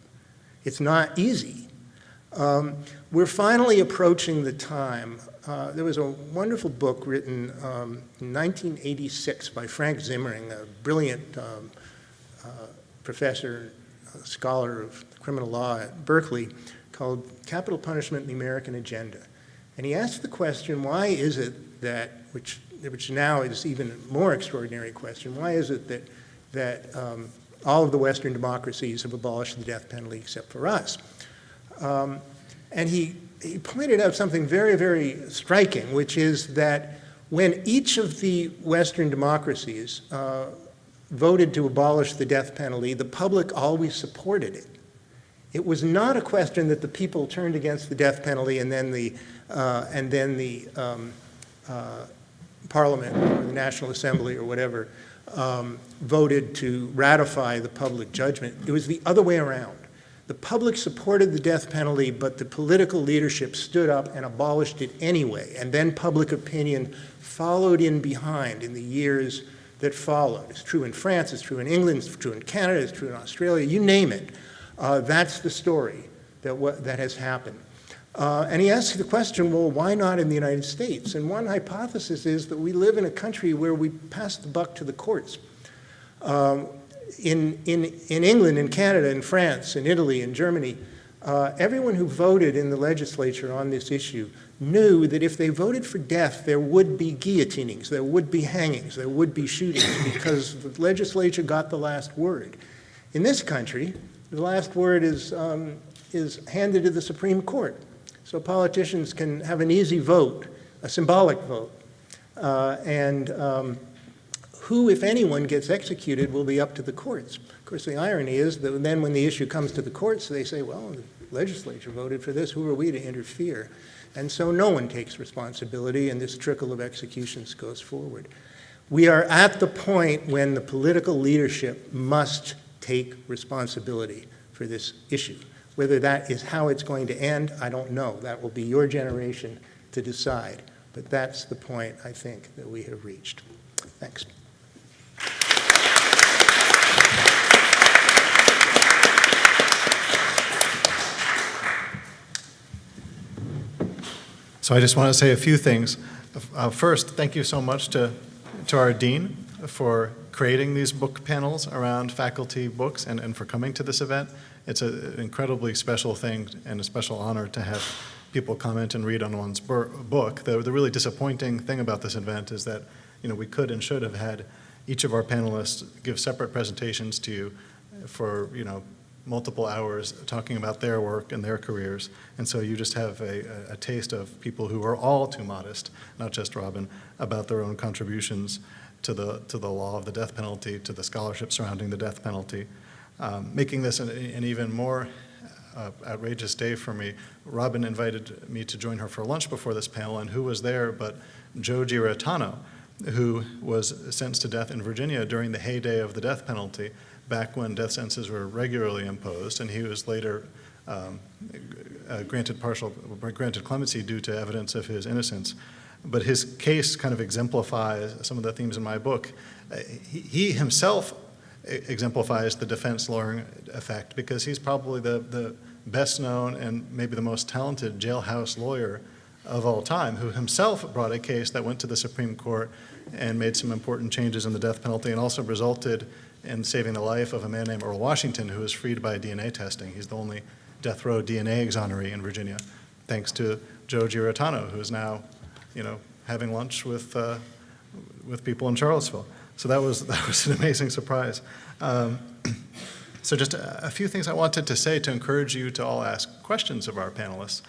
It's not easy. We're finally approaching the time. There was a wonderful book written in 1986 by Frank Zimmering, a brilliant professor, scholar of criminal law at Berkeley, called Capital Punishment and the American Agenda. And he asked the question, why is it that, which now is even a more extraordinary question, why is it that all of the Western democracies have abolished the death penalty except for us? And he pointed out something very, very striking, which is that when each of the Western democracies voted to abolish the death penalty, the public always supported it. It was not a question that the people turned against the death penalty and then the Parliament or the National Assembly or whatever voted to ratify the public judgment. It was the other way around. The public supported the death penalty, but the political leadership stood up and abolished it anyway. And then public opinion followed in behind in the years that followed. It's true in France, it's true in England, it's true in Canada, it's true in Australia, you name it. That's the story. that has happened. And he asks the question, well, why not in the United States? And one hypothesis is that we live in a country where we pass the buck to the courts. In England, in Canada, in France, in Italy, in Germany, everyone who voted in the legislature on this issue knew that if they voted for death, there would be guillotinings, there would be hangings, there would be shootings, because the legislature got the last word. In this country, the last word is handed to the Supreme Court. So politicians can have an easy vote, a symbolic vote. Who, if anyone, gets executed will be up to the courts. Of course, the irony is that then when the issue comes to the courts, they say, well, the legislature voted for this, who are we to interfere? And so no one takes responsibility, and this trickle of executions goes forward. We are at the point when the political leadership must take responsibility for this issue. Whether that is how it's going to end, I don't know. That will be your generation to decide. But that's the point, I think, that we have reached. Thanks. So I just want to say a few things. First, thank you so much to our dean for creating these book panels around faculty books and for coming to this event. It's an incredibly special thing and a special honor to have people comment and read on one's book. The really disappointing thing about this event is that we could and should have had each of our panelists give separate presentations to you for multiple hours talking about their work and their careers. And so you just have a taste of people who are all too modest, not just Robin, about their own contributions to the law of the death penalty, to the scholarship surrounding the death penalty. Making this an even more outrageous day for me, Robin invited me to join her for lunch before this panel, and who was there but Joe Giratano, who was sentenced to death in Virginia during the heyday of the death penalty, back when death sentences were regularly imposed, and he was later granted clemency due to evidence of his innocence. But his case kind of exemplifies some of the themes in my book. He himself exemplifies the defense lawyering effect because he's probably the best known and maybe the most talented jailhouse lawyer of all time, who himself brought a case that went to the Supreme Court and made some important changes in the death penalty and also resulted in saving the life of a man named Earl Washington, who was freed by DNA testing. He's the only death row DNA exoneree in Virginia, thanks to Joe Giratano, who is now, having lunch with people in Charlottesville. So that was an amazing surprise. So just a few things I wanted to say to encourage you to all ask questions of our panelists.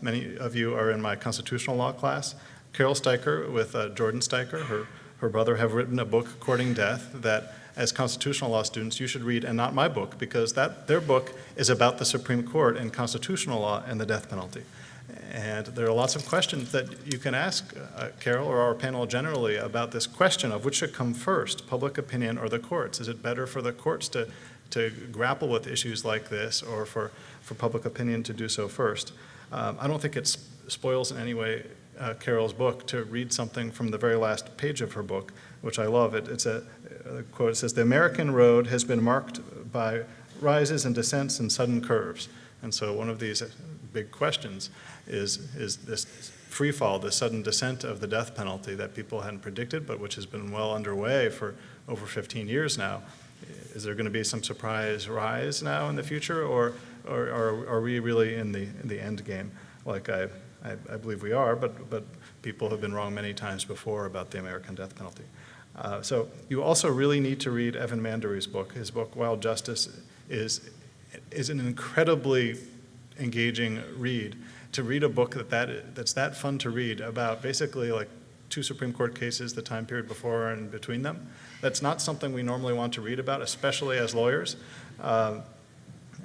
Many of you are in my constitutional law class. Carol Steiker with Jordan Steiker, her brother, have written a book, Courting Death, that as constitutional law students you should read, and not my book, because their book is about the Supreme Court and constitutional law and the death penalty. And there are lots of questions that you can ask Carol or our panel generally about this question of which should come first, public opinion or the courts. Is it better for the courts to grapple with issues like this, or for public opinion to do so first? I don't think it spoils in any way Carol's book to read something from the very last page of her book, which I love. It's a quote. It says, "The American road has been marked by rises and descents and sudden curves." And so one of these big questions is this free fall, this sudden descent of the death penalty that people hadn't predicted, but which has been well underway for over 15 years now. Is there going to be some surprise rise now in the future, or are we really in the end game? Like I believe we are, but people have been wrong many times before about the American death penalty. So you also really need to read Evan Mandery's book. His book, Wild Justice, is an incredibly engaging read. To read a book that's that fun to read about basically like two Supreme Court cases, the time period before and between them, that's not something we normally want to read about, especially as lawyers.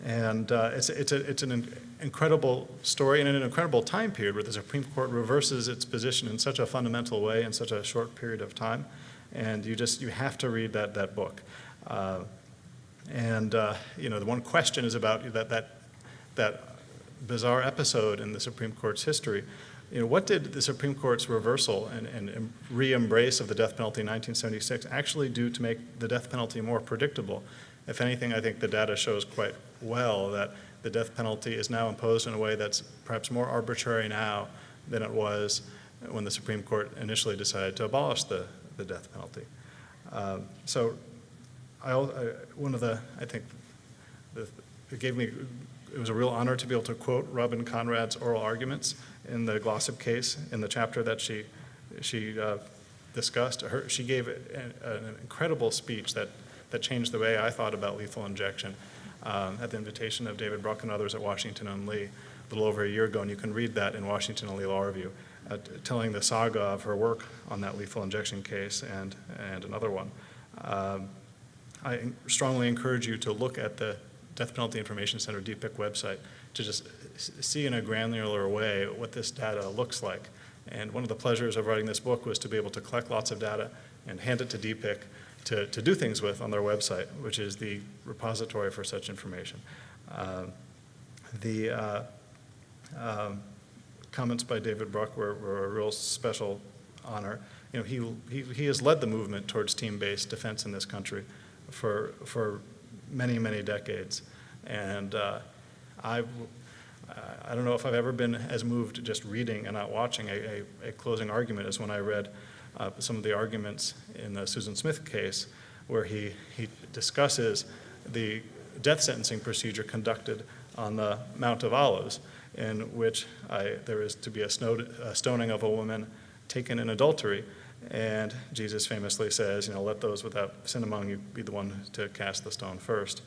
It's an incredible story and an incredible time period where the Supreme Court reverses its position in such a fundamental way in such a short period of time. And you have to read that book. The one question is about that bizarre episode in the Supreme Court's history. What did the Supreme Court's reversal and re-embrace of the death penalty in 1976 actually do to make the death penalty more predictable? If anything, I think the data shows quite well that the death penalty is now imposed in a way that's perhaps more arbitrary now than it was when the Supreme Court initially decided to abolish the death penalty. It was a real honor to be able to quote Robin Konrad's oral arguments in the Glossop case in the chapter that she discussed. She gave an incredible speech that changed the way I thought about lethal injection at the invitation of David Bruck and others at Washington and Lee a little over a year ago, and you can read that in Washington and Lee Law Review, telling the saga of her work on that lethal injection case and another one. I strongly encourage you to look at the Death Penalty Information Center DPIC website to just see in a granular way what this data looks like. And one of the pleasures of writing this book was to be able to collect lots of data and hand it to DPIC to do things with on their website, which is the repository for such information. The comments by David Bruck were a real special honor. You know, he has led the movement towards team-based defense in this country for many, many decades. And I don't know if I've ever been as moved just reading and not watching a closing argument as when I read some of the arguments in the Susan Smith case, where he discusses the death sentencing procedure conducted on the Mount of Olives, in which there is to be a stoning of a woman taken in adultery. And Jesus famously says, you know, let those without sin among you be the one to cast the stone first.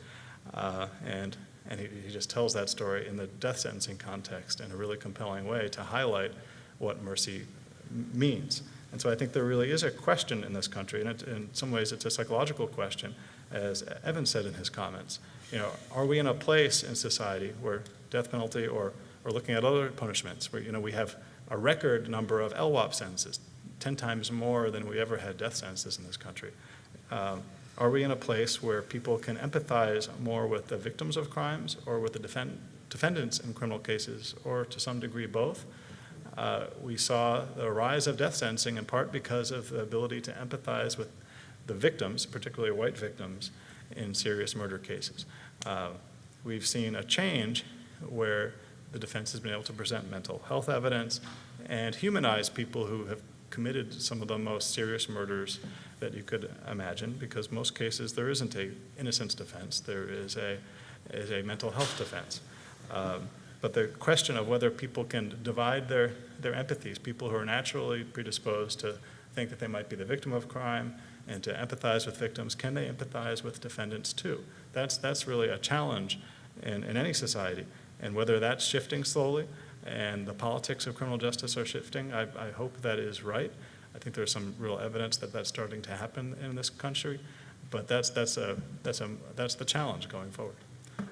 And he just tells that story in the death sentencing context in a really compelling way to highlight what mercy means. And so I think there really is a question in this country, and in some ways it's a psychological question, as Evan said in his comments. You know, are we in a place in society where death penalty or looking at other punishments, where, you know, we have a record number of LWOP sentences, 10 times more than we ever had death sentences in this country. Are we in a place where people can empathize more with the victims of crimes or with the defendants in criminal cases, or to some degree both? We saw the rise of death sentencing in part because of the ability to empathize with the victims, particularly white victims, in serious murder cases. We've seen a change where the defense has been able to present mental health evidence and humanize people who have committed some of the most serious murders that you could imagine, because most cases there isn't a innocence defense, there is a mental health defense. But the question of whether people can divide their empathies, people who are naturally predisposed to think that they might be the victim of crime and to empathize with victims, can they empathize with defendants too? That's really a challenge in any society. And whether that's shifting slowly and the politics of criminal justice are shifting, I hope that is right. I think there's some real evidence that that's starting to happen in this country, but that's the challenge going forward.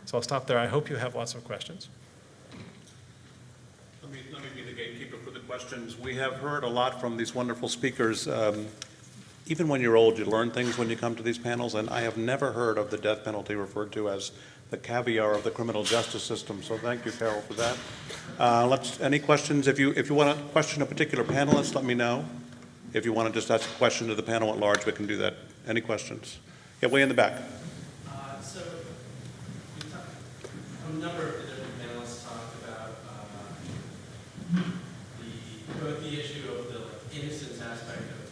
So I'll stop there. I hope you have lots of questions. Let me be the gatekeeper for the questions. We have heard a lot from these wonderful speakers. Even when you're old, you learn things when you come to these panels, and I have never heard of the death penalty referred to as the caviar of the criminal justice system, so thank you, Carol, for that. Any questions? If you want to question a particular panelist, let me know. If you want to just ask a question to the panel at large, we can do that. Any questions? Yeah, way in the back. So a number of the different panelists talked about both the issue of the innocence aspect of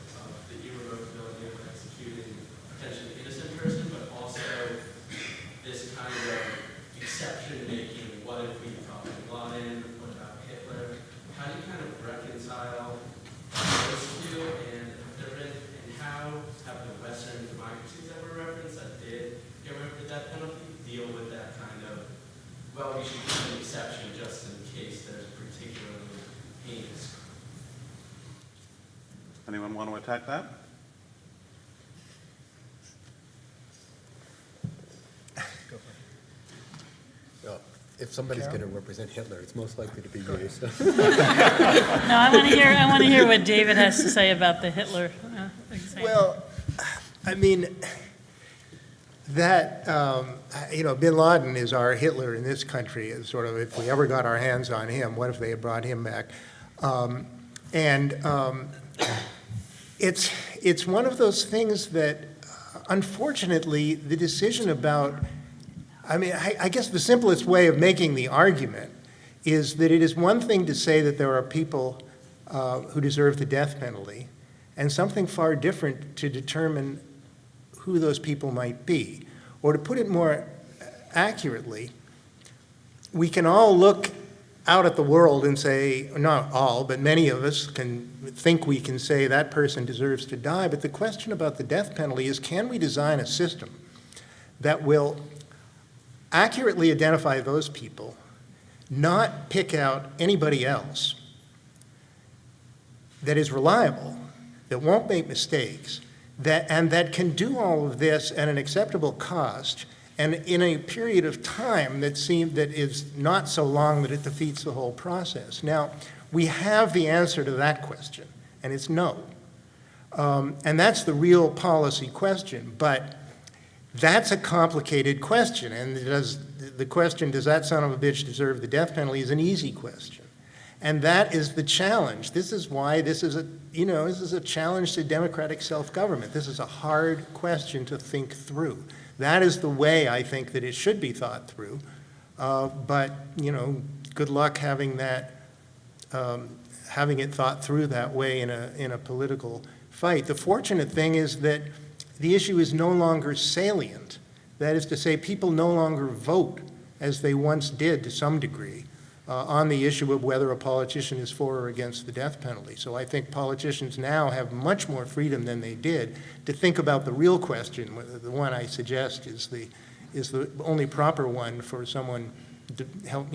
the irrevocability of executing a potentially innocent person, but also this kind of exception making. What if we thought Bin Laden? What about Hitler? How do you kind of reconcile those two, and how have the Western democracies that were referenced that did get rid of the death penalty deal with that kind of, well, we should do an exception just in case there's particularly heinous. Anyone want to attack that? Well, if somebody's going to represent Hitler, it's most likely to be you. So. No, I want to hear what David has to say about the Hitler example. Well, I mean, that, Bin Laden is our Hitler in this country. It's sort of, if we ever got our hands on him, what if they had brought him back? It's one of those things that unfortunately, the decision about, I guess the simplest way of making the argument is that it is one thing to say that there are people who deserve the death penalty, and something far different to determine who those people might be. Or to put it more accurately, we can all look out at the world and say, not all, but many of us can think we can say that person deserves to die, but the question about the death penalty is, can we design a system that will accurately identify those people, not pick out anybody else, that is reliable, that won't make mistakes, and that can do all of this at an acceptable cost and in a period of time that is not so long that it defeats the whole process. Now, we have the answer to that question, and it's no. And that's the real policy question, but that's a complicated question, and the question, does that son of a bitch deserve the death penalty, is an easy question. And that is the challenge. This is why this is a challenge to democratic self-government. This is a hard question to think through. That is the way I think that it should be thought through. But good luck having that, having it thought through that way in a political fight. The fortunate thing is that the issue is no longer salient. That is to say, people no longer vote as they once did to some degree on the issue of whether a politician is for or against the death penalty. So I think politicians now have much more freedom than they did to think about the real question. The one I suggest is the only proper one for someone to help,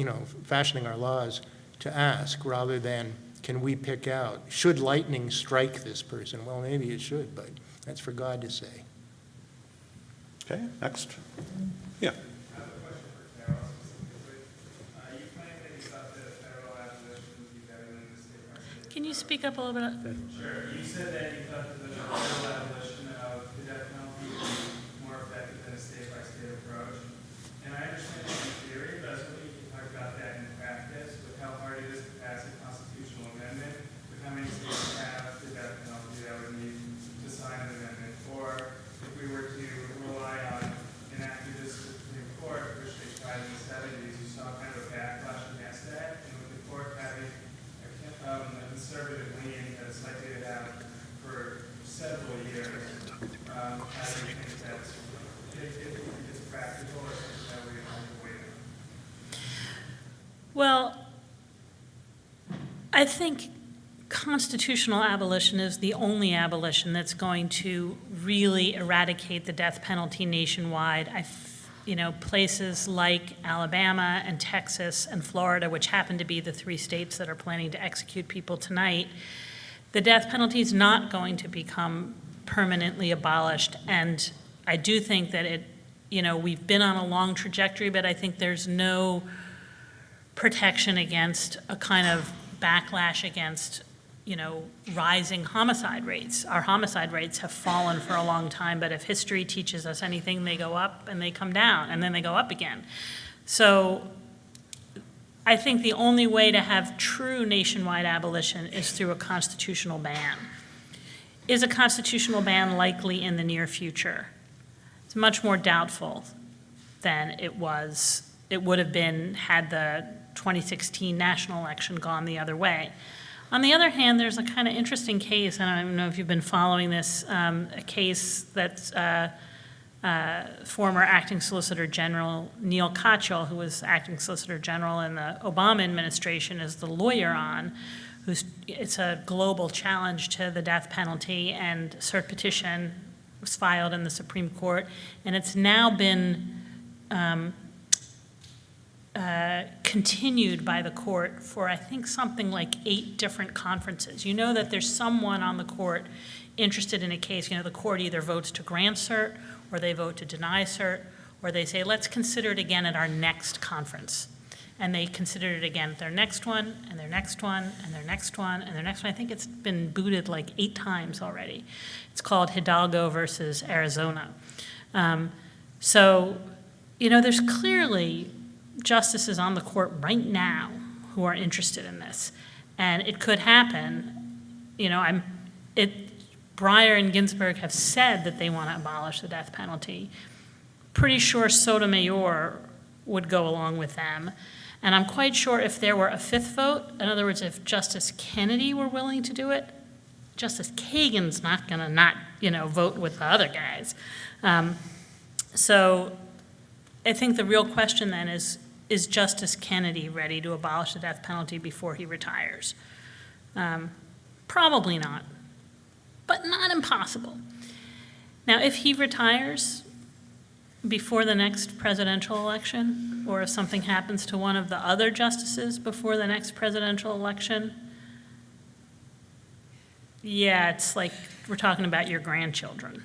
fashioning our laws to ask, rather than, can we pick out, should lightning strike this person? Well, maybe it should, but that's for God to say. Okay, next. Yeah. I have a question for Carol specifically. You claim that you thought that federal abolition would be better than the state by state. Can you speak up a little bit? Sure. You said that you thought that the federal abolition of the death penalty would be more effective than a state by state approach. And I understand that in theory, but I was hoping you could talk about that in practice, with how hard it is to pass a constitutional amendment, with how many states have the death penalty that would need to sign an amendment, or if we were to rely on enacting this Supreme Court, which they tried in the 70s, you saw kind of a backlash against that, and with the court having a conservative lean that it's likely to have for several years, how do you think that's, if it's practical or something that we have to wait on? Well, I think constitutional abolition is the only abolition that's going to really eradicate the death penalty nationwide. Places like Alabama and Texas and Florida, which happen to be the 3 states that are planning to execute people tonight, the death penalty is not going to become permanently abolished. And I do think that we've been on a long trajectory, but I think there's no protection against a kind of backlash against rising homicide rates. Our homicide rates have fallen for a long time, but if history teaches us anything, they go up and they come down, and then they go up again. So I think the only way to have true nationwide abolition is through a constitutional ban. Is a constitutional ban likely in the near future? It's much more doubtful than it would have been had the 2016 national election gone the other way. On the other hand, there's a kind of interesting case, and I don't know if you've been following this, a case that's former acting Solicitor General Neil Katyal, who was acting Solicitor General in the Obama administration, is the lawyer on. It's a global challenge to the death penalty, and cert petition was filed in the Supreme Court, and it's now been continued by the court for, I think, something like 8 different conferences. You know that there's someone on the court interested in a case. The court either votes to grant cert, or they vote to deny cert, or they say, let's consider it again at our next conference. And they considered it again at their next one, and their next one, and their next one, and their next one. I think it's been booted like 8 times already. It's called Hidalgo versus Arizona. There's clearly justices on the court right now who are interested in this, and it could happen. It Breyer and Ginsburg have said that they want to abolish the death penalty. Pretty sure Sotomayor would go along with them. And I'm quite sure if there were a fifth vote, in other words, if Justice Kennedy were willing to do it, Justice Kagan's not going to not, vote with the other guys. So I think the real question then is Justice Kennedy ready to abolish the death penalty before he retires? Probably not, but not impossible. Now, if he retires before the next presidential election, or if something happens to one of the other justices before the next presidential election, yeah, it's like we're talking about your grandchildren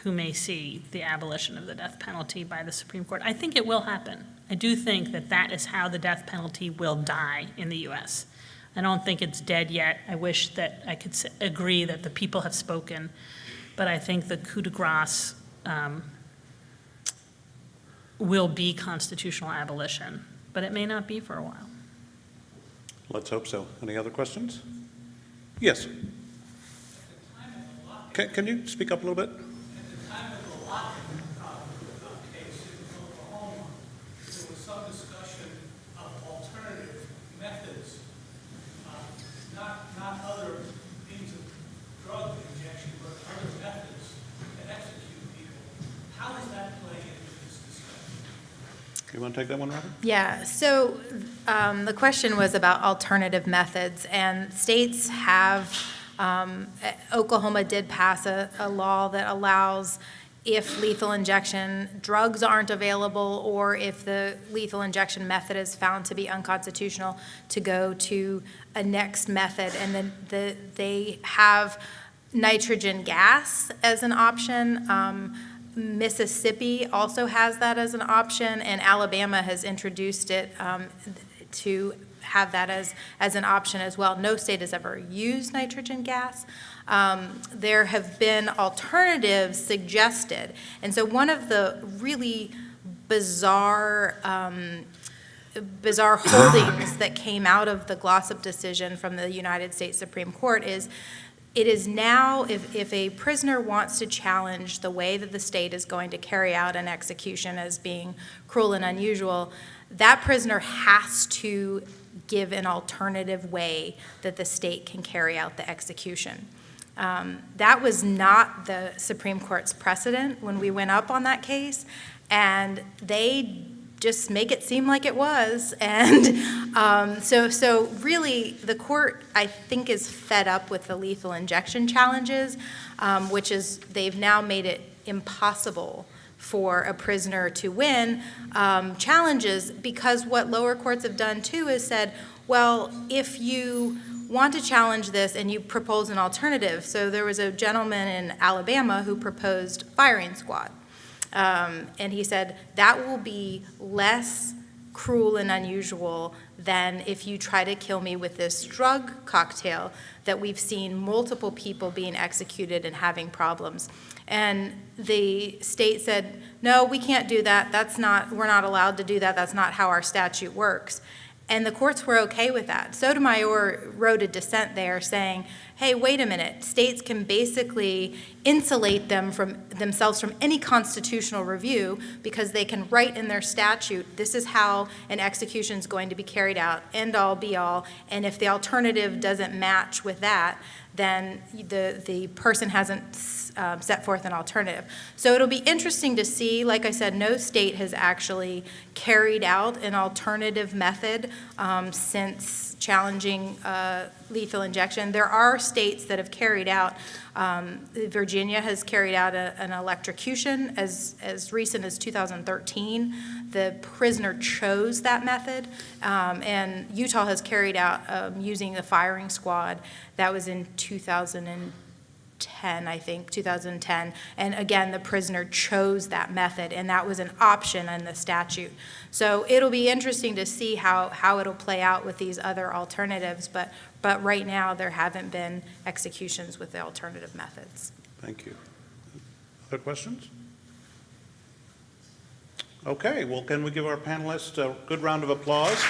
who may see the abolition of the death penalty by the Supreme Court. I think it will happen. I do think that that is how the death penalty will die in the U.S. I don't think it's dead yet. I wish that I could agree that the people have spoken, but I think the coup de grace will be constitutional abolition, but it may not be for a while. Let's hope so. Any other questions? Yes. Can you speak up a little bit? At the time of the Lockett case in Oklahoma, there was some discussion of alternative methods, not other means of drug injection, but other methods to execute people. How does that play into this discussion? You want to take that one, Robin? Yeah, so the question was about alternative methods, and states have, Oklahoma did pass a law that allows, if lethal injection drugs aren't available, or if the lethal injection method is found to be unconstitutional, to go to a next method. And then they have nitrogen gas as an option. Mississippi also has that as an option, and Alabama has introduced it to have that as an option as well. No state has ever used nitrogen gas. There have been alternatives suggested. And so one of the really bizarre holdings that came out of the Glossop decision from the United States Supreme Court is, it is now, if a prisoner wants to challenge the way that the state is going to carry out an execution as being cruel and unusual, that prisoner has to give an alternative way that the state can carry out the execution. That was not the Supreme Court's precedent when we went up on that case, and they just make it seem like it was. And so really the court, I think, is fed up with the lethal injection challenges, which is they've now made it impossible for a prisoner to win challenges, because what lower courts have done too is said, well, if you want to challenge this and you propose an alternative. So there was a gentleman in Alabama who proposed firing squad. And he said, that will be less cruel and unusual than if you try to kill me with this drug cocktail that we've seen multiple people being executed and having problems. And the state said, no, we can't do that. We're not allowed to do that. That's not how our statute works. And the courts were okay with that. Sotomayor wrote a dissent there saying, hey, wait a minute, states can basically insulate themselves from any constitutional review because they can write in their statute, this is how an execution is going to be carried out, end all be all, and if the alternative doesn't match with that, then the person hasn't set forth an alternative. So it'll be interesting to see. Like I said, no state has actually carried out an alternative method since challenging lethal injection. There are states that have carried out, Virginia has carried out an electrocution as recent as 2013. The prisoner chose that method, and Utah has carried out using the firing squad. That was in 2010, I think, 2010. And again, the prisoner chose that method, and that was an option in the statute. So it'll be interesting to see how it'll play out with these other alternatives, but right now there haven't been executions with the alternative methods. Thank you. Other questions? Okay, well, can we give our panelists a good round of applause?